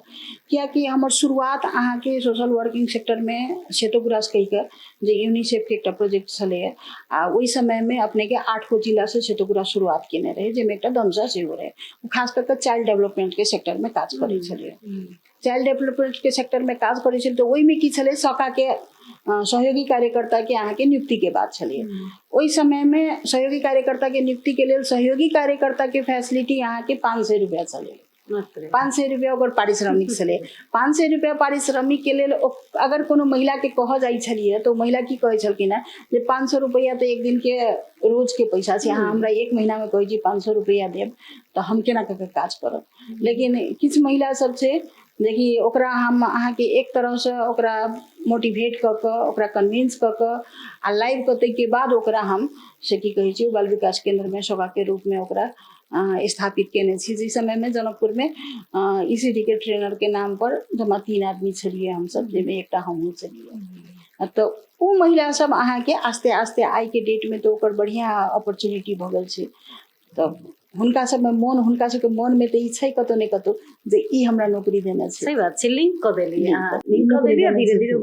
कियाकि हमर शुरुआत अहाँ के सोशल वर्किंग सेक्टर में सेतोगुरास कहि कऽ जे यूनिसेफ के एकटा प्रोजेक्ट छलैया आ ओहि समय में अपने के 8 गो जिला से सेतोगुरास शुरुआत केने रहे जेमे एकटा दमसा सेहो रहे खास कऽ चाइल्ड डेवलपमेंट के सेक्टर में काज करै छलैया चाइल्ड डेवलपमेंट के सेक्टर में काज करै छलै तऽ ओहिमे की छलै सका के सहयोगी कार्यकर्ता के अहाँ के नियुक्ति के बात छलै ओहि समय में सहयोगी कार्यकर्ता के नियुक्ति के लेल सहयोगी कार्यकर्ता के फैसिलिटी अहाँ के 500 रुपया छलै 500 रुपया ओकर पारिश्रमिक छलै 500 रुपया पारिश्रमिक के लेल अगर कोनो महिला के कह जाइ छलिए तो महिला की कहै छलखिन है जे 500 रुपया तो एक दिन के रोज के पैसा छै अहाँ हमरा एक महीना में कहै छी 500 रुपया देब तऽ हम केना कऽ काज करब लेकिन किछु महिला सब छै जेकि ओकरा हम अहाँ के एक तरह से ओकरा मोटिवेट कऽ कऽ ओकरा कन्विंस कऽ कऽ आ लाइव कतै के बाद ओकरा हम से की कहै छी बाल विकास केंद्र में सेवा के रूप में ओकरा स्थापित केने छी जिस समय में जनकपुर में ईसीडी के ट्रेनर के नाम पर जमा 3 आदमी छलिए हम सब जेमे एकटा हमहू छलिए तो ओ महिला सब अहाँ के आस्ते आस्ते आई के डेट में तो ओकर बढ़िया अपॉर्चुनिटी भ गेल छै तब हुनका सब में मन हुनका सब के मन में तो ई छै कतो ने कतो जे ई हमरा नौकरी देने छै सही बात छै लिंक क देली लिंक क देली धीरे धीरे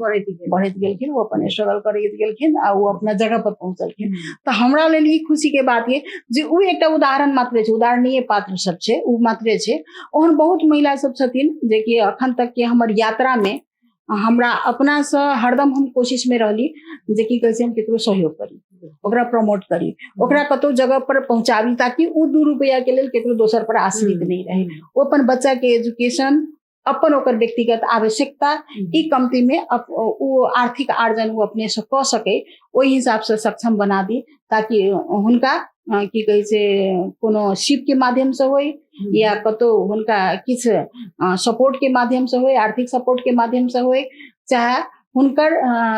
बढ़ैत गेलखिन वो अपन स्ट्रगल करैत गेलखिन आ वो अपना जगह पर पहुंचलखिन तऽ हमरा लेल ई खुशी के बात ये जे उ एकटा उदाहरण मात्र छै उदाहरणीय पात्र सब छै उ मात्रे छै ओहन बहुत महिला सब छथिन जे कि अखन तक के हमर यात्रा में हमरा अपना से हरदम हम कोशिश में रहली जे की कहै छै हम केकरो सहयोग करी ओकरा प्रमोट करी ओकरा कतौ जगह पर पहुंचाबी ताकि उ 2 रुपया के लेल केकरो दोसर पर आश्रित नहीं रहे वो अपन बच्चा के एजुकेशन अपन ओकर व्यक्तिगत आवश्यकता ई कमती में वो आर्थिक आर्जन वो अपने से क सके ओहि हिसाब से सक्षम बना दी ताकि हुनका की कहै छै कोनो शिप के माध्यम से होय या कतो हुनका किछ सपोर्ट के माध्यम से होय आर्थिक सपोर्ट के माध्यम से होय चाहे हुनकर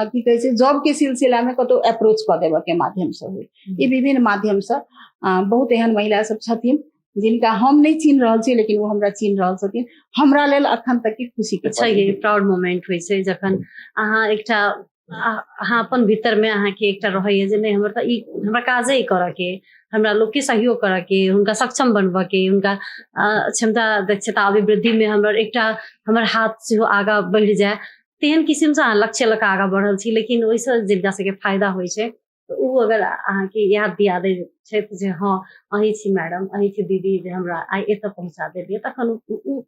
की कहै छै जॉब के सिलसिला में कतो अप्रोच क देबे के माध्यम से होय ई विभिन्न माध्यम से बहुत एहन महिला सब छथिन जिनका हम नहीं चिन्ह रहल छी लेकिन वो हमरा चिन्ह रहल छथिन हमरा लेल अखन तक की खुशी के अच्छा ये प्राउड मोमेंट होइ छै जखन अहाँ एकटा अहाँ अपन भीतर में अहाँ के एकटा रहैया जे नहीं हमर त ई हमरा काजे ही करऽ के हमरा लोग के सहयोग करऽ के हुनका सक्षम बनबऽ के हुनका क्षमता दक्षता अभिवृद्धि में हमर हाथ से आगा बढ़ि जाए तेहन किस्म से अहाँ लक्ष्य लऽ कऽ आगा बढ़ल छी लेकिन ओहिसँ जिनका सबके फायदा होइ छै तऽ उ अगर अहाँ के याद दिया दै छै जे हाँ अहीं छी मैडम अहीं छी दीदी जे हमरा आइ एतऽ पहुंचा देलियै तखन उ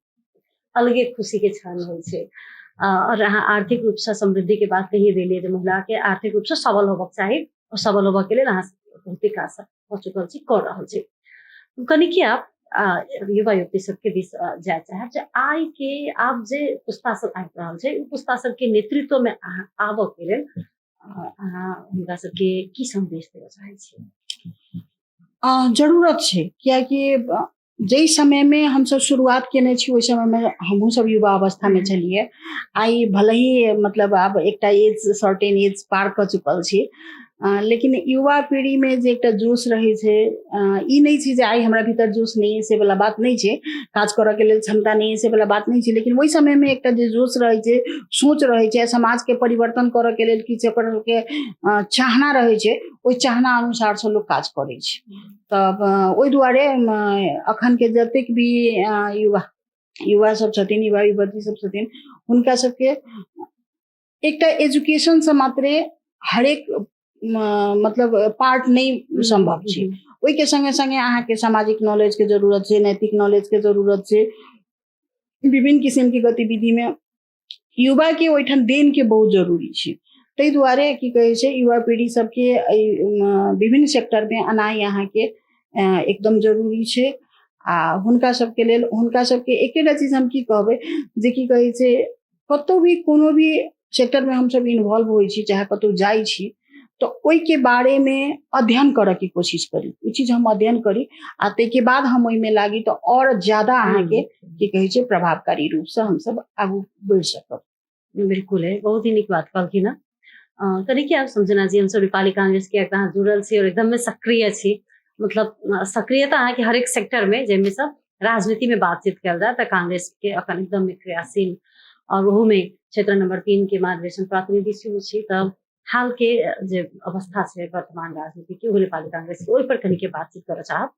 अलगे खुशी के क्षण होइ छै और अहाँ आर्थिक रूप से समृद्धि के बात कही देलियै जे महिला के आर्थिक रूप से सबल होबक चाही और सबल होबऽ के लेल अहाँ बहुते काज कऽ चुकल छी कर रहल छी कनि कि आप युवा युवती सबके बीच जाय चाहब जे आइ के आब जे पुस्ता सब आबि रहल छै उ पुस्ता सबके नेतृत्व में आबऽ के लेल अहाँ हुनका सबके की संदेश देबऽ चाहै छी जरूरत छै कियाकि जै समय में हम सब शुरुआत केने छी ओहि समय में हमहू सब युवा अवस्था में छलिए आई भले ही मतलब आब एकटा एज सर्टेन एज पार कर चुकल छी लेकिन युवा पीढ़ी में जे एकटा जोश रहे छै ई नहीं छै जे आई हमरा भीतर जोश नहीं है से वाला बात नहीं छै काज करऽ के लेल क्षमता नहीं है से वाला बात नहीं छै लेकिन ओहि समय में एकटा जे जोश रहे छै सोच रहे छै समाज के परिवर्तन करऽ के लेल किछु ओकर के चाहना रहे छै ओहि चाहना अनुसार से लोग काज करे छै तब ओहि दुआरे अखन के जतेक भी युवा सब छथिन युवा युवती सब छथिन हुनका सबके एकटा एजुकेशन से मात्रे हरेक मतलब पार्ट नहीं संभव छै ओहि के संगे संगे अहाँ के सामाजिक नॉलेज के जरूरत छै नैतिक नॉलेज के जरूरत छै विभिन्न किस्म की गतिविधि में युवा के ओहिठाम देन के बहुत जरूरी छै ताहि दुआरे की कहै छै युवा पीढ़ी सबके विभिन्न सेक्टर में अनाइ अहाँ के एकदम जरूरी छै आ हुनका सबके लेल हुनका सबके एकेटा चीज हम की कहबै जे की कहै छै कतौ भी कोनो भी सेक्टर में हम सब इन्वॉल्व होइ छी चाहे कतौ जाइ छी तो ओई के बारे में अध्ययन करे के कोशिश करी, ई चीज हम अध्ययन करी आ ते के बाद हम ओई में लागी तो और ज्यादा अहाँ के की कहे छै प्रभावकारी रूप से हम सब आगू बढ़ सकब। बिल्कुल है, बहुत ही निक बात कहलखिन ना। कनी क्या समझना जी, हम सब नेपाली कांग्रेस के एकदम जुड़ल छी और एकदम में सक्रिय छी, मतलब सक्रियता अहाँ के हर एक सेक्टर में जेमे सब राजनीति में बातचीत कल जाए तो कांग्रेस के अपन एकदम में क्रियाशील और वहू में क्षेत्र नंबर 3 के मार्गदर्शन प्रतिनिधि छी। तब हाल के जे अवस्था से वर्तमान राजनीति के नेपाली कांग्रेस के ओहि पर कनी के बातचीत कर चाहब।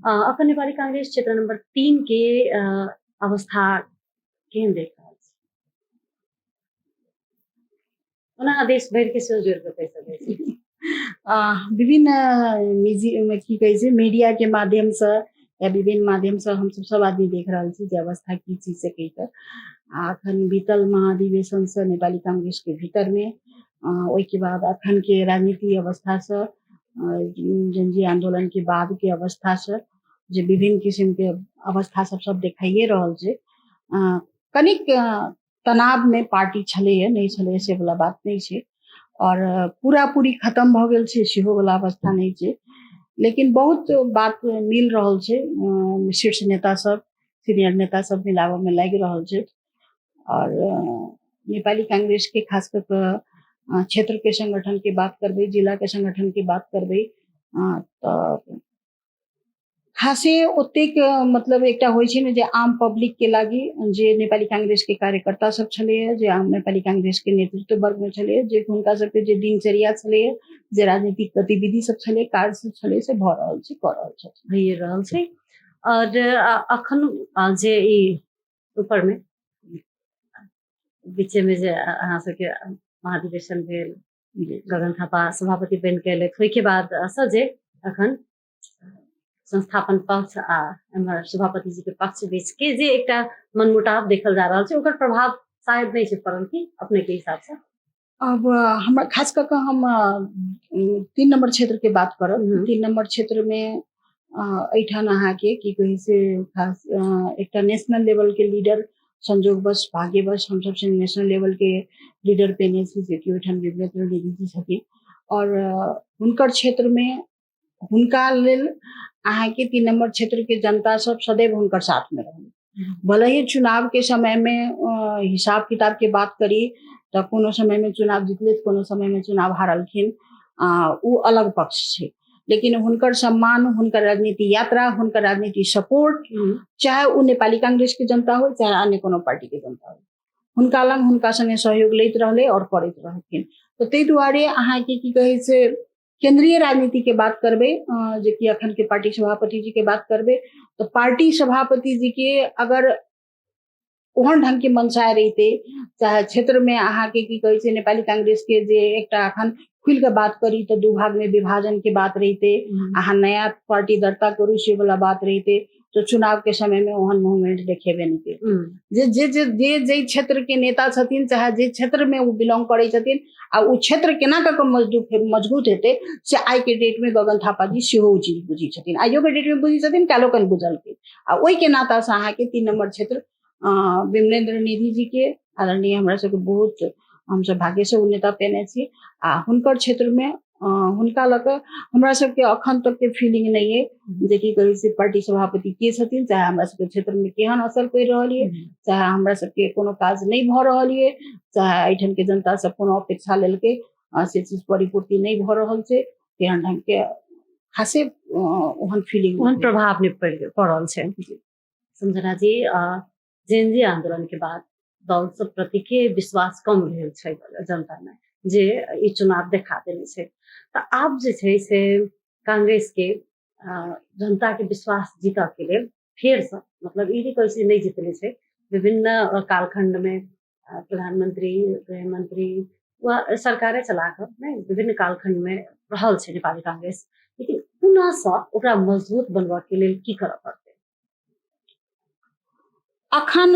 अपन नेपाली कांग्रेस क्षेत्र नंबर 3 के अवस्था केहन देख रहल छी? ओना देश भर के सेहो जोड़ के कहि सकै छी। विभिन्न निजी की कहे छै मीडिया के माध्यम से या विभिन्न माध्यम से हम सब आदमी देख रहल छी जे अवस्था की चीज से कहि के अखन बीतल महाधिवेशन से नेपाली कांग्रेस के भीतर में ओई के बाद अखन के राजनीति अवस्था से जनजी आंदोलन के बाद के अवस्था से जे विभिन्न किस्म के अवस्था सब देखाइए रहल छै। कनिक तनाव में पार्टी छलैए नहीं छलैए से वाला बात नहीं छै और पूरा पूरी खत्म भ गेल छै सेहो वाला अवस्था नहीं छै, लेकिन बहुत बात मिल रहल छै। शीर्ष नेता सब सीनियर नेता सब मिलाव में लाग रहल छै और नेपाली कांग्रेस के खास कर क्षेत्र के संगठन के बात करबे, जिला के संगठन के बात करबे तो खासे ओतेक मतलब एकटा होय छै ने जे आम पब्लिक के लागी जे नेपाली कांग्रेस के कार्यकर्ता सब छलैए, जे आम नेपाली कांग्रेस के नेतृत्व वर्ग में छलैए, जे हुनका सबके जे दिनचर्या छलैए, जे राजनीतिक गतिविधि सब छलै, कार्य सब छलै से भ रहल छै, क रहल छै, भइए रहल छै। और अखन जे ई ऊपर में बीचे में जे अहाँ सबके महाधिवेशन भेल, गगन थापा सभापति बन के एलथि, ओहि के बाद से जे अखन संस्थापन पक्ष आ एम्हर सभापति जी के पक्ष बीच के जे एकटा मनमुटाव देखल जा रहल छै, ओकर प्रभाव शायद नहीं छै पड़ल की अपने के हिसाब से? अब हम खास करके हम 3 नंबर क्षेत्र के बात करब। 3 नंबर क्षेत्र में एठान अहाँ के की कहे से खास एकटा नेशनल लेवल के लीडर संजोगवश भाग्यवश हम सब नेशनल लेवल के लीडर पेने छी जे कि ओठान विवेक निधि छथिन और हुनकर क्षेत्र में हुनका लेल अहाँ के 3 नंबर क्षेत्र के जनता सब सदैव हुनकर साथ में रहल। भले ही चुनाव के समय में हिसाब किताब के बात करी तो कोनो समय में चुनाव जितले, कोनो समय में चुनाव हारलखिन, उ अलग पक्ष छै, लेकिन हुनकर सम्मान, हुनकर राजनीति यात्रा, हुनकर राजनीति सपोर्ट चाहे उ नेपाली कांग्रेस के जनता हो चाहे अन्य कोनो पार्टी के जनता हो, हुनका लंग हुनका संगे सहयोग लैत रहले और करैत रहथिन। तो तै दुआरे अहाँ के की कहे से केंद्रीय राजनीति के बात करबे, जे कि अखन के पार्टी सभापति जी के बात करबे तो पार्टी सभापति जी के अगर ओहन ढंग के मनसाय रहते, चाहे क्षेत्र में अहाँ के की कहे से नेपाली कांग्रेस के जे एकटा अखन खुल के बात करी तो 2 भाग में विभाजन के बात रहते, अहाँ नया पार्टी दर्ता करू से वाला बात रहते, तो चुनाव के समय में ओहन मूवमेंट देखेबे नहीं के। जे क्षेत्र के नेता छथिन चाहे जे क्षेत्र में वो बिलोंग करे छथिन आ उ क्षेत्र केना क मजबूत हेते से आई के डेट में गगन थापा जी सेहो चीज बुझी छथिन, आइयो के डेट में बुझी छथिन, कालो कन बुझल के आ ओई के नाता से अहाँ के 3 नंबर क्षेत्र विमलेन्द्र निधि जी के आदरणीय हमरा सबके बहुत हम सब भाग्य से नेता पेने छी आ हुनकर क्षेत्र में हुनका लग हमरा सबके अखन तक के फीलिंग नहीं है जे की कहे से पार्टी सभापति के छथिन, चाहे हमरा सबके क्षेत्र में केहन असर कर रहल है, चाहे हमरा सबके कोनो काज नहीं भ रहल है, चाहे एठन के जनता सब कोनो अपेक्षा लेल के से चीज परिपूर्ति नहीं भ रहल छै, केहन ढंग के खासे ओहन फीलिंग ओहन प्रभाव नहीं पड़ रहल छै। समझना जी, जेएनजी आंदोलन के बाद दल सब प्रति के विश्वास कम भेल छै जनता में, जे ई चुनाव देखा देने छै, तो आप जे छै से कांग्रेस के जनता के विश्वास जीता के लिए फेर से मतलब ई कैसे नहीं जीतले छै, विभिन्न कालखंड में प्रधानमंत्री, गृह मंत्री व सरकारें चलाकर विभिन्न कालखंड में रहल छै नेपाली कांग्रेस, लेकिन पुनः से ओकरा मजबूत बनवा के लिए की करऽ पड़तै? अखन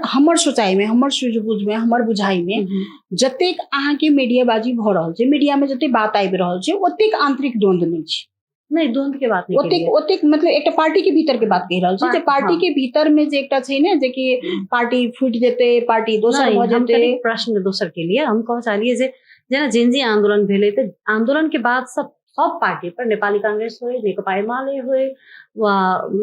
हमर सोचाई में, हमर सूझबूझ में, हमर बुझाई में जतेक अहाँ के मीडियाबाजी भ रहल छै, मीडिया में जते बात आबि रहल छै, ओतेक आंतरिक द्वंद नहीं छै। नहीं, द्वंद के बात नहीं, ओतेक मतलब एकटा पार्टी के भीतर के बात कह रहल छै, जे पार्टी के भीतर में जे एकटा छै ने जे कि पार्टी फूट जेते, पार्टी दोसर भ जेते। प्रश्न दोसर के लिए हम कह चाहलिए जे जेना जेनजी आंदोलन भेलै त आंदोलन के बाद सब पार्टी पर नेपाली कांग्रेस होय, नेकपा एमाले होय, वा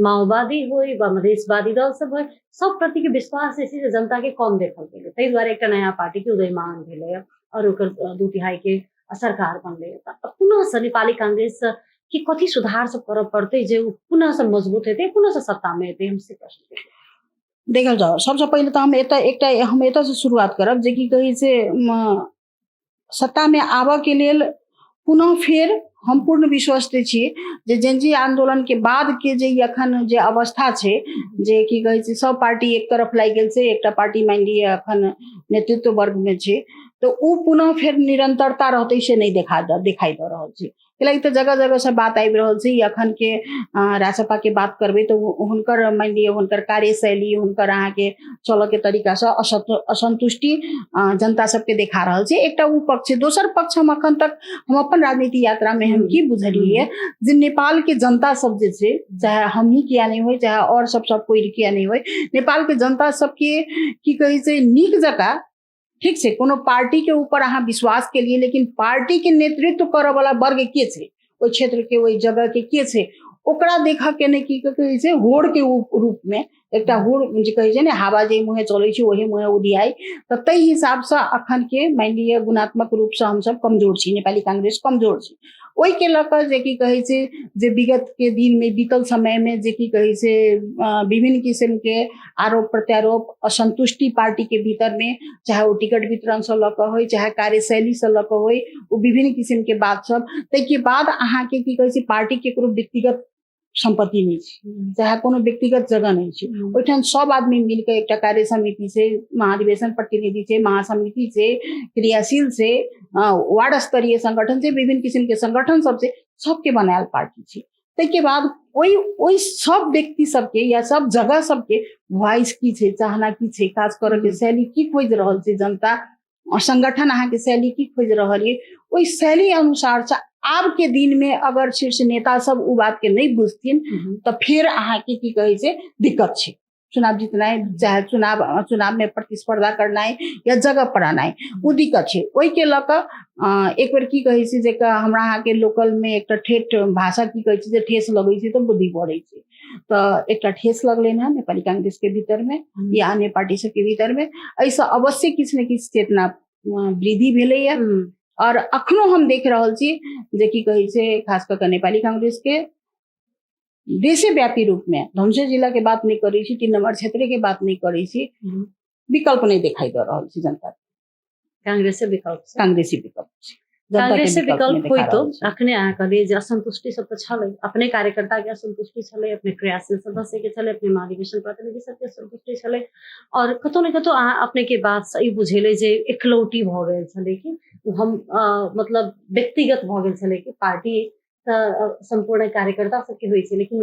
माओवादी होय, वा मधेशवादी दल सब होय, सब प्रति के विश्वास जे छै से जनता के कम देखल गेलै। ताहि दुआरे एकटा नया पार्टी के उदयमान भेलै और ओकर 2/3 के सरकार बनलै। त पुनः से नेपाली कांग्रेस के कथी सुधार सब करऽ पड़तै जे उ पुनः से मजबूत हेतै, पुनः से सत्ता में एतै, हमसे प्रश्न। देखल जाओ सबसे पहले तो हम एतऽ से शुरुआत करब जे कि कही से सत्ता में आबऽ के लेल पुनः फेर हम पूर्ण विश्वास दै छी जे जेनजी आंदोलन के बाद के जे अखन जे अवस्था छै जे की कहे छै सब पार्टी एक तरफ लागि गेल छै, एकटा पार्टी मान लिअ अखन नेतृत्व वर्ग में छै, तो उ पुनः फेर निरंतरता रहते से नहीं दिखाई दे रहल छै। कैलाकि तो जगह जगह से बात आबि रहल छै अखन के राजसपा के बात करबे तो हुनकर मान लिअ हुनकर कार्यशैली, हुनकर अहाँ के चलऽ के तरीका से असंतुष्टि जनता सबके देखा रहल छै। एकटा उ पक्ष छै। दोसर पक्ष हम अखन तक हम अपन राजनीति यात्रा में हम की बुझलिए जे नेपाल के जनता सब जे छै, चाहे हम ही किया नहीं होय, चाहे और सब कोई किया नहीं होय, नेपाल के जनता सबके की कहे छै नीक जका ठीक छै कोनो पार्टी के ऊपर अहाँ विश्वास के लिए, लेकिन पार्टी के नेतृत्व करऽ वाला वर्ग के छै, ओइ क्षेत्र के ओइ जगह के छै, ओकरा देखा के ने की कहे छै होड़ के रूप में एकटा होड़ जे कहे छै ने हवा जे मुहे चलै छै ओही मुहे उदियाई, त तै हिसाब से अखन के मान लिअ गुणात्मक रूप से हम सब कमजोर छी, नेपाली कांग्रेस कमजोर छी। ओइ के लकर जे की कहे छै जे विगत के दिन में बीतल समय में जे की कहे छै विभिन्न किस्म के आरोप प्रत्यारोप असंतुष्टि पार्टी के भीतर में, चाहे वो टिकट वितरण से लऽ कऽ होय, चाहे कार्यशैली से लऽ कऽ होय, वो विभिन्न किस्म के बात सब। तै के बाद अहाँ के की कहे छै पार्टी के कोनो व्यक्तिगत संपत्ति नहीं छै, चाहे कोनो व्यक्तिगत जगह नहीं छै, ओइठाम सब आदमी मिलकर एकटा कार्य समिति से, महाधिवेशन प्रतिनिधि से, महासमिति से, क्रियाशील से, वार्ड स्तरीय संगठन से, विभिन्न किस्म के संगठन सब से सबके बनायल पार्टी छै। तै के बाद ओइ सब व्यक्ति सबके या सब जगह सबके वॉइस की छै, चाहना की छै, काज करऽ के शैली की खोज रहल छै जनता, और संगठन अहाँ के शैली की खोज रहल है, ओइ शैली अनुसार से आब के दिन में अगर शीर्ष नेता सब उ बात के नहीं बुझथिन तो फिर अहाँ के की कहे छै दिक्कत छै। चुनाव जीतनाइ, चाहे चुनाव में प्रतिस्पर्धा करनाइ या जगह पर आनाइ, उ दिक्कत छै। ओइ के लऽ कऽ एक बेर की कहे छै जे हमरा अहाँ के लोकल में एकटा ठेठ भाषा की कहे छै जे ठेस लगै छै तो बुद्धि बढ़ै छै, तो एकटा ठेस लगलै है नेपाली कांग्रेस के भीतर में या अन्य पार्टी सब के भीतर में, ऐसा अवश्य किछु ने किछु चेतना वृद्धि भेलै है। और अखनो हम देख रहल छी जे की कहे छै खास कर नेपाली कांग्रेस के देशव्यापी रूप में धमसे जिला के बात नहीं करै छी, 3 नंबर क्षेत्र के बात नहीं करै छी, विकल्प नहीं दिखाई दे रहल छी जनता कांग्रेसे विकल्प छै। कांग्रेस से विकल्प होई तो अखने अहाँ कहलिए जे असंतुष्टि सब तो छलै, अपने कार्यकर्ता के असंतुष्टि छलै, अपने क्रियाशील सदस्य के छलै, अपने महाधिवेशन प्रतिनिधि सब के असंतुष्टि छलै, और कतौ ने कतौ अहाँ अपने के बात से ई बुझेले जे एकलौटी भ गेल छलै कि हम मतलब व्यक्तिगत भ गेल छलै कि पार्टी संपूर्ण कार्यकर्ता सबके होइ छै, लेकिन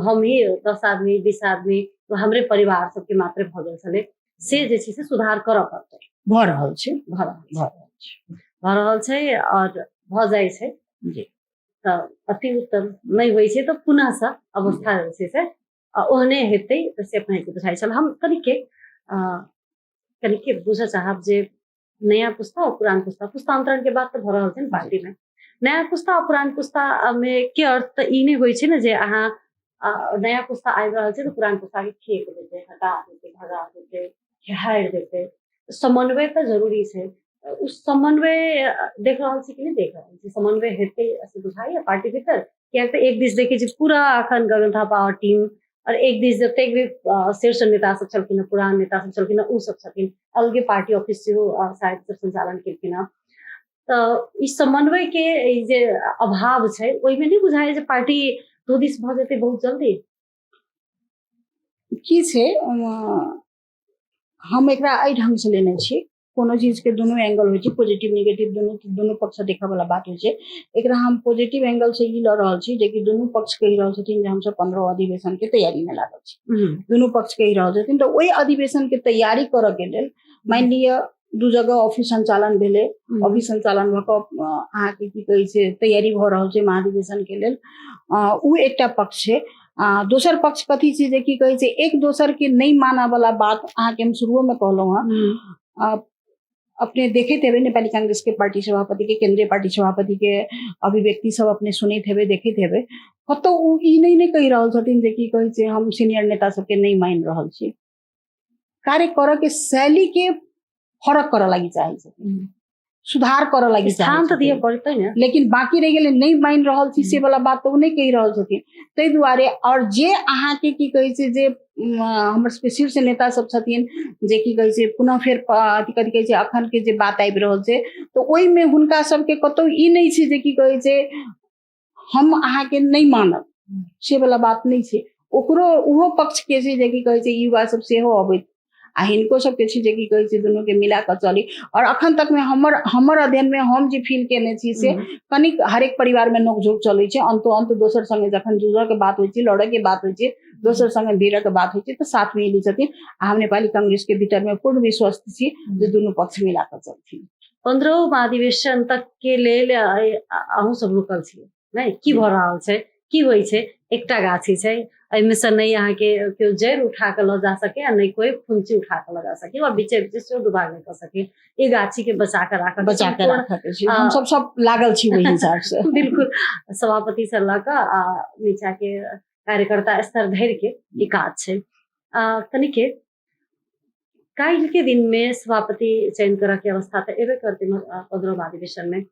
हम ही 10 आदमी 20 आदमी हमरे परिवार सबके मात्र भ गेल छलै, से जे छै से सुधार करऽ पड़तै। भ रहल छै और भ जाइ छै जी, तऽ अति उत्तम नहि होइ छै तऽ पुनः से अवस्था जे छै से ओहने हेतै से अपने के बुझाइ छल। हम कनिके बुझऽ चाहब जे नया पुस्ता और पुरान पुस्तांतरण के बात तऽ भऽ रहल छै पार्टी में, नया पुस्ता और पुरान पुस्ता में के अर्थ तऽ ई नहि होइ छै ने जे अहाँ नया पुस्ता आबि रहल छै तऽ पुरान पुस्ता के फेंक देतै, हटा देतै, भगा देतै, हारि देतै। समन्वय तऽ जरूरी छै, उस समन्वय देख रहल छी कि नहीं देख रहल छी, समन्वय हेतै ऐसे बुझाइए पार्टी भीतर, किया तऽ एक दिस देखै छी पूरा अखन गगन थापा और टीम, और एक दिस जतेक भी शीर्ष नेता सब छलखिन, पुरान नेता सब छलखिन, उ सब छथिन, अलगे पार्टी ऑफिस सेहो शायद सब संचालन केलखिन हँ। तऽ ई समन्वय के जे अभाव छै ओहिमे नहीं बुझाइए जे पार्टी दो दिस भऽ जेतै बहुत जल्दी। की छै हम एकरा एहि ढंग से लेने छी, कोनो चीज के दोनों एंगल होइ छै, पॉजिटिव नेगेटिव दोनों पक्ष से देखऽ वाला बात होइ छै। एकरा हम पॉजिटिव एंगल से ई लऽ रहल छी जे कि दोनों पक्ष कहि रहल छथिन जे हम सब 15 अधिवेशन के तैयारी में लागल छी, दोनों पक्ष कहि रहल छथिन, तऽ ओहि अधिवेशन के तैयारी करऽ के लेल मान लिअ 2 जगह ऑफिस संचालन भेलै, ऑफिस संचालन भऽ कऽ अहाँके की कहै छै तैयारी भऽ रहल छै महाधिवेशन के लेल, उ एकटा पक्ष छै। दोसर पक्ष कथी छै जे की कहै छै एक दोसर के नहीं मानऽ वाला बात, अहाँके हम शुरुओ में कहलहुँ हँ, अपने देखे थे नेपाली कांग्रेस के पार्टी सभापति के केंद्रीय पार्टी सभापति के अभिव्यक्ति सब अपने सुने थे देखे थे कतौ उ ई नहीं कही रहल छथिन जे की कहै छै हम सीनियर नेता सबके नहीं मान रहल छी। कार्य करऽ के शैली के फरक करऽ लगी चाहे छथिन, सुधार करऽ लगी स्थान तो दिए पड़ते ना, लेकिन बाकी रह गेलै नहीं मान रहल छी से वाला बात तो नहीं कही रहल छथिन। तै दुआरे और जे अहाँ के की कहै छै जे हमर सबके शीर्ष नेता सब छथिन जे की कहै छै पुनः फेर कथी कहै छै अखन के जे बात आबि रहल छै तो ओहि में हुनका सबके कतौ ई नहीं छै जे की कहै छै हम अहाँ के नहीं मानब से वाला बात नहीं छै। ओकरो उहो पक्ष के छै जे की कहै छै युवा सब सेहो अबैत आ हिनको सबके छै जे की कहै छै दुनू के मिला कऽ चली। और अखन तक में हमर अध्ययन में हम जे फील केने छी से कनिक हरेक परिवार में नोकझोक चलै छै, अंतो अंत दोसर संगे जखन जुड़ऽ के बात होइ छै लड़ऽ के बात होइ छै दोसर संगे भिड़ऽ के बात होइ छै तो साथ में मिली छथिन। आ हम नेपाली कांग्रेस के भीतर में पूर्ण विश्वास छी जे दुनू पक्ष मिला कऽ चलथिन। 15 महाधिवेशन तक के लेल अहूँ सब रुकल छियै नहीं की भऽ रहल छै की होइ छै। एकटा गाछी छै एहिमे से नहीं अहाँ के केओ जड़ उठा के लऽ जा सके आ नहीं कोई फुंची उठा के लऽ जा सके और बीचे बीचे से डुबा नहीं कर सके। ये गाछी के बचा के राखऽ के हम सब लागल छी वही हिसाब से बिल्कुल सभापति से लऽ कऽ नीचा के कार्यकर्ता स्तर धरि के ई काज छै। कनिके काल्हि के दिन में सभापति चयन करऽ के अवस्था तो एबे करते 15 अधिवेशन में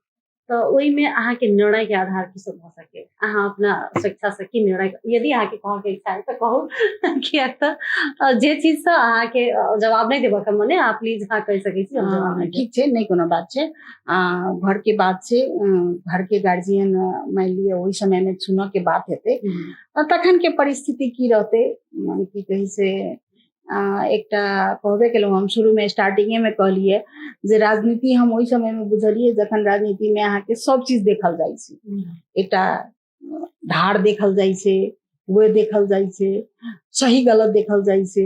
तो ओहि में अहाँ के निर्णय के आधार की सब हो सके अहाँ अपना स्वेच्छा से की निर्णय यदि अहाँ के कह के इच्छा है तो कहू किया तो जे चीज से अहाँ के जवाब नहीं देबऽ के मने आप प्लीज हाँ कह सकै छी हम जवाब नहीं ठीक छै नहीं कोनो बात छै। घर के बात छै घर के गार्जियन मान लिया ओहि समय में चुनऽ के बात हेतै तखन के परिस्थिति की रहते की कही से एकटा कहबे केलहुँ हम शुरू में स्टार्टिंगे में कहलिए जे राजनीति हम ओहि समय में बुझलिए जखन राजनीति में अहाँ के सब चीज देखल जाइ छै, एकटा धार देखल जाइ छै वो देखल जाइ छै सही गलत देखल जाइ छै।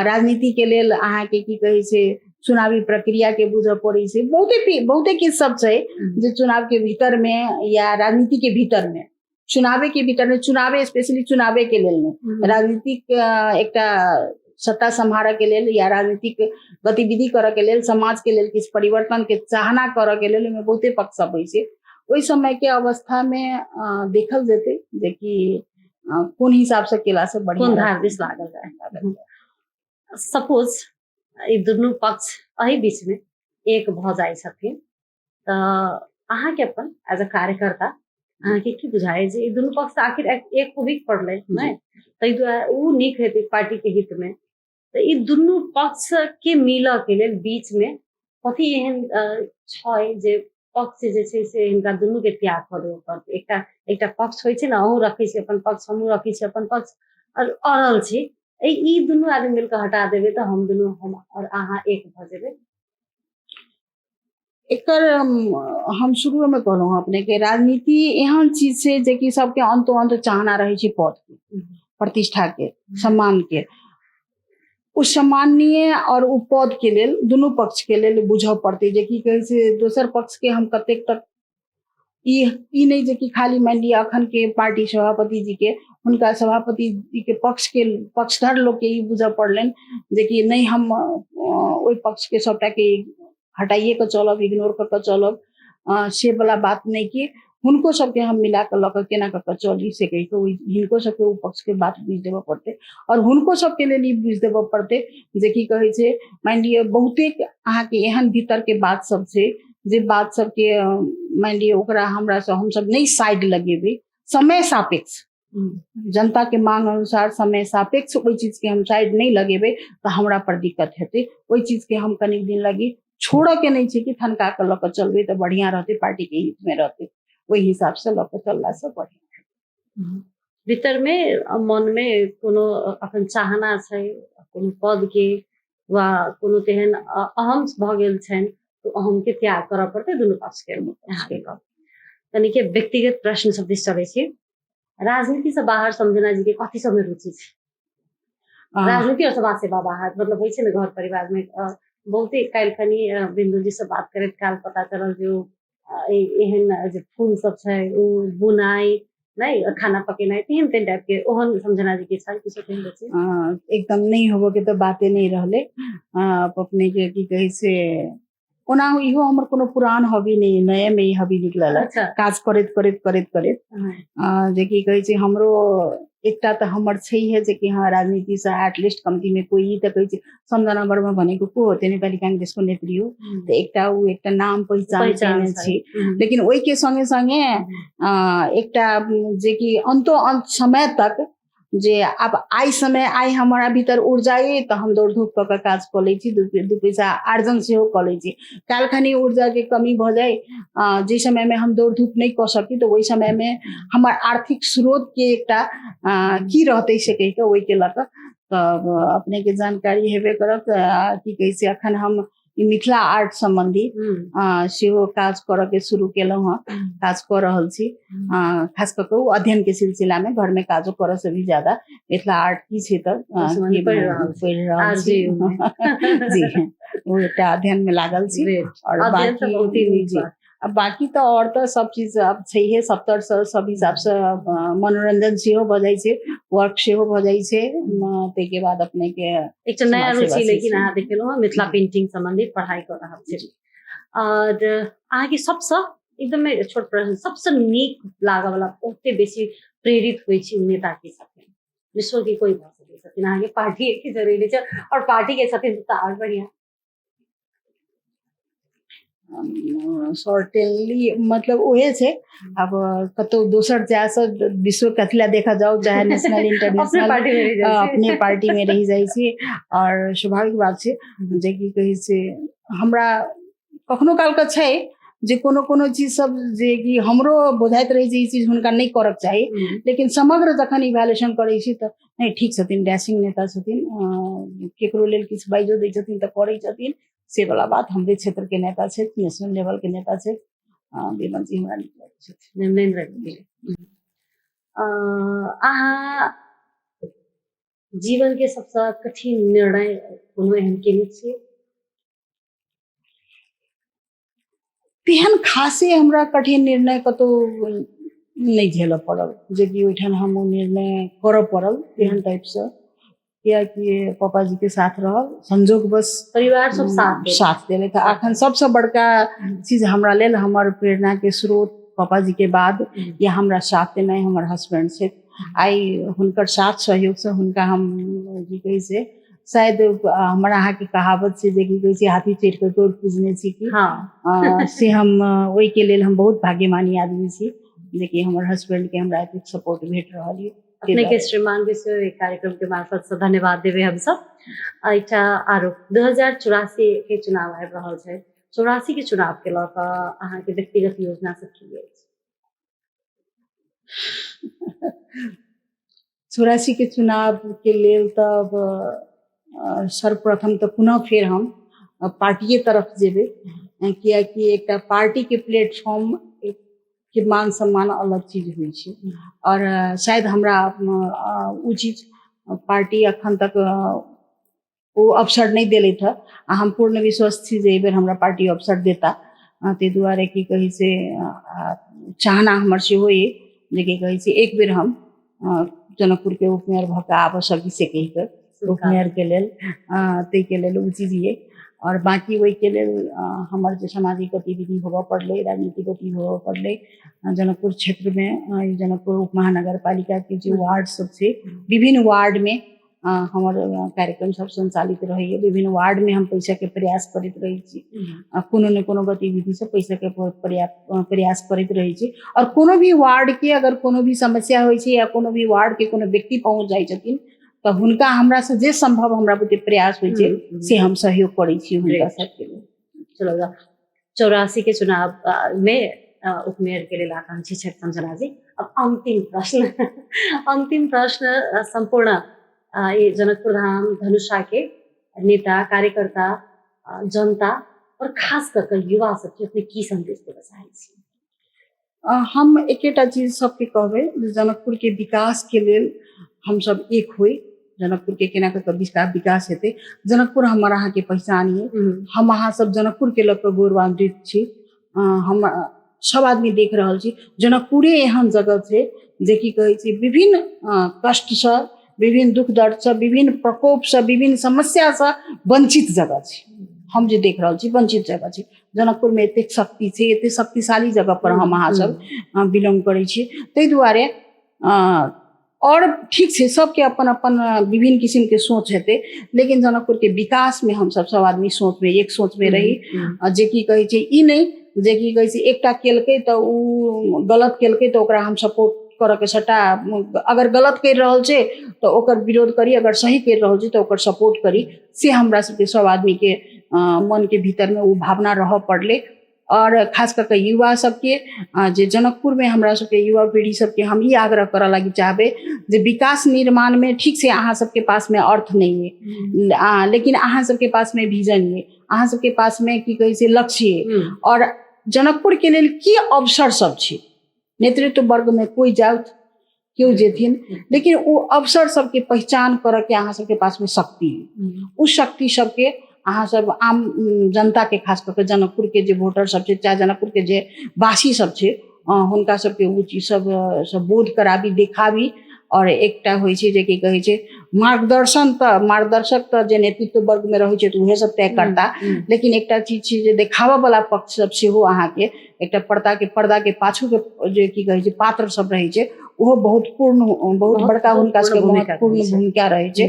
राजनीति के लेल अहाँ के की कहे छै चुनावी प्रक्रिया के बुझऽ पड़ै छै बहुते किछ सब छै जे चुनाव के भीतर में या राजनीति के भीतर में चुनावे के भीतर में चुनावे स्पेशली चुनावे के लेल नहीं राजनीतिक एकटा सत्ता संभारऽ के लेल या राजनीतिक गतिविधि करऽ के लेल समाज के लेल किछु परिवर्तन के चाहना करऽ के लेल में बहुते पक्ष सब होइ छै। ओहि समय के अवस्था में देखल जेतै जे कि कोन हिसाब से केला से बढ़िया कोन धार दिस लागल जाए। सपोज ई दुनू पक्ष एहि बीच में एक भऽ जाइ छथिन तऽ अहाँ के अपन एज अ कार्यकर्ता अहाँ के की बुझाय जे ई दुनू पक्ष आखिर एक होबे पड़लै नै तै दुआरे उ नीक हेतै पार्टी के हित में तो ई दुनू पक्ष के मिलऽ के लेल बीच में कथी एहन छै जे पक्ष जे छै से हिनका दुनू के त्याग कऽ देबऽ पड़तै। एकटा पक्ष होइ छै ने अहूँ रखै छी अपन पक्ष हमहूँ रखै छी अपन पक्ष और अड़ल छी ई दुनू आदमी मिलकर हटा देबै तो हम दुनू हम और अहाँ एक भऽ जेबै। एकर हम शुरू में कहलहुँ अपने के राजनीति एहन चीज छै जे कि सबके अंतो अंत चाहना रहे छै पद के प्रतिष्ठा के सम्मान के उस सम्मानीय और उ पद के लेल दुनू पक्ष के लेल बुझऽ पड़ते जे की कहे छै दोसर पक्ष के हम कतेक तक ई नहीं जे कि खाली मान लिया अखन के पार्टी सभापति जी के हुनका सभापति जी के पक्षधर लोग के ई बुझऽ पड़लनि जे कि नहीं हम ओहि पक्ष के सबटा के हटाइए के चलब इग्नोर कर के चलब से वाला बात नहीं कि हुनको सबके हम मिला के लऽ केना कऽ चली से कहि के हिनको सबके ओ पक्ष के बात बुझ देबऽ पड़ते और हुनको सबके लेल ई बुझ देबऽ पड़ते जे की कहे छै मान लिअ बहुते अहाँ के एहन भीतर के बात सब छै जे बात सबके मान लिअ ओकरा हमरा से हम सब नहीं साइड लगेबै समय सापेक्ष जनता के मांग अनुसार समय सापेक्ष ओहि चीज के हम साइड नहीं लगेबै तो हमरा पर दिक्कत हेतै। ओहि चीज के हम कनी दिन लगी छोड़ऽ के नहीं छै कि ठनका के लऽ के चलबै तो बढ़िया रहते पार्टी के हित में रहते ओहि हिसाब से लऽ के चलला से बढ़िया। भीतर में मन में कोनो अखन चाहना छै कोनो पद के वा कोनो तेहन अहम भऽ गेल छनि तो अहम के त्याग करऽ पड़तै दुनू पक्ष के कनी के व्यक्तिगत प्रश्न सब दिस चलै छी। राजनीति से बाहर समझना जी के कथी सब में रुचि छै राजनीति और समाज सेवा बाहर मतलब होइ छै ने घर परिवार में बहुते काल्हि खनी बिंदु जी से बात करैत काल पता चलल जो एहन जे फूल सब छै उ बुनाई नहीं खाना पकेनाई तेहन तेहन टाइप के ओहन समझना जी के छै किछो तेहन छै एकदम नहीं होबो के तो बातें नहीं रहले अपने के की कहे से ओना इहो हमर कोनो पुरान हॉबी नहीं, नए में ही हॉबी निकलल है। अच्छा काज करैत करैत करैत करैत जे की कहै छै हमरो एकटा त हमर छैहे जे कि हाँ राजनीति से एटलिस्ट कम्ती में कोई त कहै छै सम्झना वर्मा भनेको को होते नेपाली कांग्रेसको नेत्री हो, त एकटा नाम पहिचान केने छी। लेकिन ओहि के संगे संगे एकटा जे कि अंतो अंत समय तक जे अब आई समय आई हमारा भीतर ऊर्जा है तो हम दौड़ धूप क काज क लै छी, दू पैसा आर्जन सेहो क लै छी। कालखनी ऊर्जा के कमी भ जाए जे समय में हम दौड़ धूप नहीं क सकी तो वही समय में हमार आर्थिक स्रोत के एकटा की रहते से कह के वही के लक तब अपने के जानकारी हेबे करत कि कैसे अखन हम ई मिथिला आर्ट संबंधी सेहो काज कर के शुरू केलहुँ हँ, काज कर रहल छी। खास कऽ के अध्ययन के सिलसिला में घर में काजो करऽ से भी ज्यादा मिथिला आर्ट की छै त पढ़ि रहल छी जी वो एकटा अध्ययन में लागल छी। और बाकी जी अब बाकी तो और तो सब चीज अब छैहे, सब हिसाब से मनोरंजन सेहो भ जाइ छै, वर्क सेहो भ जाइ छै। तै के बाद अपने के एक नया रुचि लेकिन अहाँ देखेलहुँ मिथिला पेंटिंग संबंधी पढ़ाई कर रहल छी। और अहाँ के सबसे एकदमै छोट प्रश्न, सबसे नीक लागऽ वाला बहुते बेसी प्रेरित होइ छी नेता के साथे विश्व के कोई भ सकै छथिन, अहाँ के पार्टी के जरूरी छै और पार्टी के साथे त और बढ़िया। सर्टेनली मतलब उहे छै अब कतौ दोसर जाय से विश्व कथला देखा जाओ चाहे नेशनल इंटरनेशनल अपने पार्टी में रही जाइ छी। और स्वाभाविक बात छै जे की कहै छै हमरा कखनो काल के छै जे कोनो कोनो चीज सब जे कि हमरो बुझाइत रही जे ई चीज हुनका नहीं करक चाही, लेकिन समग्र जखन इवैल्यूएशन करै छी त नहीं ठीक छथिन, डैशिंग नेता छथिन, केकरो लेल किछु बाइजो दै छथिन त करै छथिन, से वाला बात। हमरे क्षेत्र के नेता छै, नेशनल लेवल के नेता छै, विमल जी हमरा नीक लगै छथिन। अहाँ जीवन के सबसे कठिन निर्णय कोनो एहन केने छियै? तेहन खासे हमरा कठिन निर्णय कतौ नहीं झेलऽ पड़ल जे कि ओइठान हम निर्णय करऽ पड़ल तेहन टाइप से, किया कि पापा जी के साथ रहल संजोग बस परिवार सब साथ देले था। अखन सबसे बड़का चीज हमरा लेल हमर प्रेरणा के स्रोत पापा जी के बाद या हमरा साथ देनाइ हमर हस्बैंड छै। आई हुनकर साथ सहयोग से हुनका हम की कहै छै शायद हमारा अहाँ के कहावत से जे की कहै छै हाथी चढ़ के तोड़ पूजने छी कि से हम ओहि के लेल हम बहुत भाग्यमानी आदमी छी जे कि हमर हस्बैंड के हमरा एतेक सपोर्ट भेट रहल है। अपने के श्रीमान के से कार्यक्रम के मार्फत से धन्यवाद देवे हम सब। अच्छा आरो 2084 के चुनाव आबि रहल छै, 84 के चुनाव के लऽ कऽ अहाँ के व्यक्तिगत योजना सब की अछि? 84 के चुनाव के लेल तब सर्वप्रथम तो पुनः फिर हम पार्टी तरफ जेबे, कियाकि एकटा पार्टी के प्लेटफॉर्म के मान सम्मान अलग चीज हुई छै। और शायद हमरा उ चीज पार्टी अखन तक वो अवसर नहीं देले था। हम पूर्ण विश्वास छी जे बेर हमरा पार्टी अवसर देता, ते दुआरे की कही से चाहना हमर से होई जे की कही से एक बेर हम जनकपुर के उपमेयर भ के आब सकी से कही के उपमेयर के लेल ते के लेल उ चीज ये। और बाकी वही के लेल हमर जो सामाजिक गतिविधि होबऽ पड़ले, राजनीतिक गतिविधि होबऽ पड़ले जनकपुर क्षेत्र में, जनकपुर उप महानगर पालिका के जो वार्ड सब छै विभिन्न वार्ड में हमर कार्यक्रम सब संचालित रही। विभिन्न वार्ड में हम पैसा के प्रयास करते रही छी, कोनो न कोनो गतिविधि से पैसा के प्रयास करते रही छी। और कोनो भी वार्ड के अगर कोनो भी समस्या होइ छै या कोनो भी वार्ड के कोनो व्यक्ति पहुंच जाइ छथिन तो हुनका हमरा से जे संभव हमरा बुते प्रयास होइ छै से हम सहयोग करै छी हुनका सबके लिए। चलो 84 के चुनाव में उपमेयर के लिए आकांक्षी छथि संजना जी। अब अंतिम प्रश्न संपूर्ण ये जनकपुर धाम धनुषा के नेता कार्यकर्ता जनता और खास करके युवा सबके अपने की संदेश देना चाहै छी? हम एकेटा चीज सबके कहबै जनकपुर के विकास के लेल हम सब एक होई। जनकपुर के केना के विकास हेतै, जनकपुर हमर अहाँ के पहचान है, हम अहाँ सब जनकपुर के लग गौरवान्वित छी। हम सब आदमी देख रहल छी जनकपुरे एहन जगह छै जे की कहै छै विभिन्न कष्ट से, विभिन्न दुख दर्द से, विभिन्न प्रकोप से, विभिन्न समस्या से वंचित जगह छै। हम जे देख रहल छी वंचित जगह छै। जनकपुर में एतेक शक्ति छै, एते शक्तिशाली जगह पर हम अहाँ सब बिलोंग करै छी, ताहि दुआरे और ठीक छै सबके अपन अपन विभिन्न किस्म के सोच हेतै, लेकिन जनकपुर के विकास में हम सब आदमी सोच में एक सोच में रही। जे की कहै छै ई नहीं जे की कहै छै एकटा केलकै तऽ उ गलत केलकै तऽ ओकरा हम सपोर्ट करऽ के छटा, अगर गलत कर रहल छै तो ओकर विरोध करी, अगर सही कर रहल छै तो ओकर सपोर्ट करी, से हमरा सबके सब आदमी के मन के भीतर में वो भावना रह पड़ले। और खास करके युवा सबके जे जनकपुर में हमरा सबके युवा पीढ़ी सबके हम ई आग्रह करऽ लगी चाहबे जे विकास निर्माण में ठीक से अहाँ सबके पास में अर्थ नहीं है, लेकिन अहाँ सबके पास में विजन है, अहाँ सबके पास में की कहै छै लक्ष्य है, और जनकपुर के लेल की अवसर सब छै। नेतृत्व वर्ग में कोई जात क्यों जेथिन, लेकिन वो अवसर सबके पहचान करऽ के अहाँ सबके पास में शक्ति है। उस शक्ति सबके अहाँ सब आम जनता के खास करके जनकपुर के जे वोटर सब छै, चाहे जनकपुर के जे वासी सब छै, हुनका सबके उ चीज सब बोध कराबी, देखाबी। और एकटा होइ छै जे की कहै छै मार्गदर्शक तऽ जे नेतृत्व वर्ग में रहै छै तऽ उहे सब तय करता, लेकिन एकटा चीज छै जे देखाबऽ वाला पक्ष सब सेहो अहाँ के एकटा पर्दा के पाछू के जे की कहै छै पात्र सब रहै छै, वो बहुत बड़का हुनका सबके महत्वपूर्ण भूमिका रहे छै।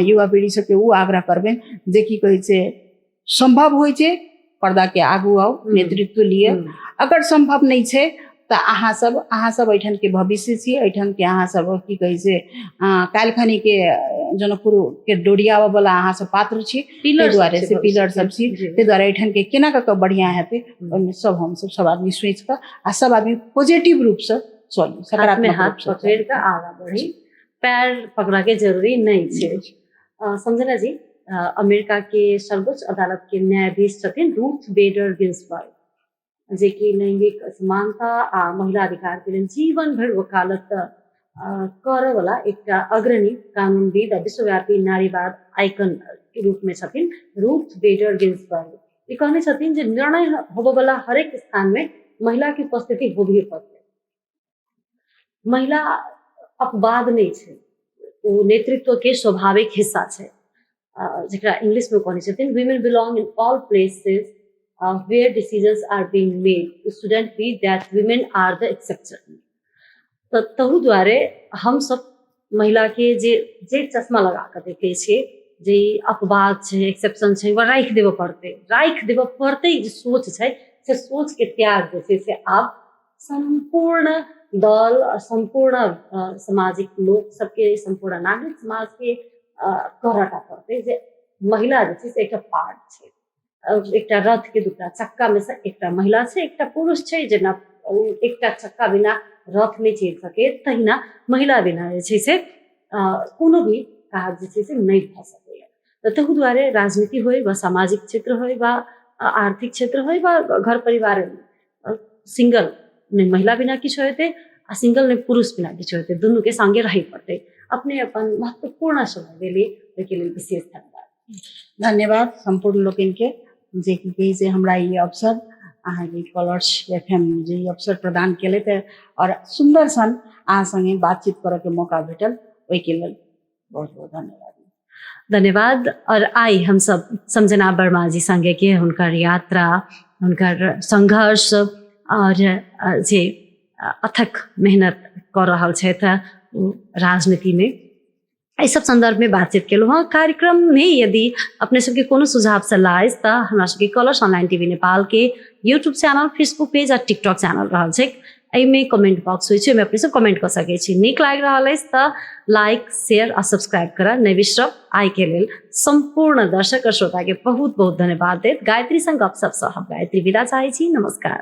युवा पीढ़ी सबके वो आग्रह करबे जे की कहै छै संभव होइ छै पर्दा के आगू आओ, नेतृत्व लिए, अगर संभव नहीं छै तऽ अहाँ सब एठन के भविष्य छी, एठन के अहाँ सब की कहै छै काल्खनी के जनकपुर के डोरियावा वाला अहाँ सब पात्र छी, ताहि दुआरे से पिलर सब छी, ताहि दुआरे एठन के केना कऽ बढ़िया हेतै ओहिमे सब आदमी सोच कऽ आ सब आदमी पॉजिटिव रूप से चलू, सकारात्मक हाथ पकड़ के आगा बढ़ी, पैर पकड़ा के जरूरी नहीं छै। संजना जी, अमेरिका के सर्वोच्च अदालत के न्यायाधीश छथिन रूथ बेडर गिन्सबर्ग, जे कि लैंगिक समानता आ महिला अधिकार के लिए जीवन भर वकालत करऽ वाला एकटा अग्रणी कानूनविद आ विश्वव्यापी नारीवाद आइकन के रूप में छथिन रूथ बेडर गिन्सबर्ग। ये कहने छथिन जे निर्णय होबऽ वाला हरेक स्थान में महिला की उपस्थिति होबे पड़तै। महिला अपवाद नहीं छै, वो नेतृत्व के स्वाभाविक हिस्सा छै, जेकरा इंग्लिश में कहने छथिन women belong in all places where decisions are being made. It shouldn't be that women are the exception. तहु द्वारे हम सब महिला के जे चश्मा लगा के देखे छियै जे अपवाद छै, एक्सेप्शन छै, वो राखि देबऽ पड़तै जे सोच छै, से सोच के त्याग जे छै से आब संपूर्ण दल, संपूर्ण सामाजिक लोग सबके, संपूर्ण नागरिक समाज के करटा पड़तै जे महिला जे छै से एकटा पार्ट छै, एकटा रथ के दूटा चक्का में से एकटा महिला छै, एकटा पुरुष छै। जेना एकटा चक्का बिना रथ नहीं चल सके, तहिना महिला बिना जे छै से कोनो भी काज जे छै से नहीं भऽ सकैए। तहु दुआरे राजनीति होय वा सामाजिक क्षेत्र होय वा आर्थिक क्षेत्र होय वा घर परिवार, सिंगल नहीं महिला बिना किछु हेतै आ सिंगल नहीं पुरुष बिना किछु हेतै, दुनू के संगे रहे पड़तै। अपने अपन महत्वपूर्ण समय देली, ओहिके लेल विशेष धन्यवाद संपूर्ण लोकन के जे कि से हमरा ये अवसर अहाँ के कलर्स FM जे अवसर प्रदान केलथि और सुंदर सन अहाँ संगे बातचीत करऽ के मौका भेटल, ओहिके लेल बहुत बहुत धन्यवाद। और आई हम सब संजना वर्मा जी संगे के हुनकर यात्रा, हुनकर संघर्ष और जे अथक मेहनत कर रहल छथि राजनीति में, एहि सब संदर्भ में बातचीत केलहुँ हँ। कार्यक्रम में यदि अपने सबके कोनो सुझाव सलाह अछि तऽ हमरा सबके कलर्स ऑनलाइन टीवी नेपाल के यूट्यूब चैनल, फेसबुक पेज आ टिकटॉक चैनल रहल छै, एहिमे कमेंट बॉक्स होइ छै, ओहिमे अपने सब कमेंट कर सकै छी। नीक लागि रहल अछि तऽ लाइक, शेयर आ सब्सक्राइब करऽ नहि बिसरब। आइ के लेल संपूर्ण दर्शक और श्रोता के बहुत बहुत धन्यवाद देत। गायत्री संग गपशप सँ हम गायत्री विदा चाहै छी। नमस्कार।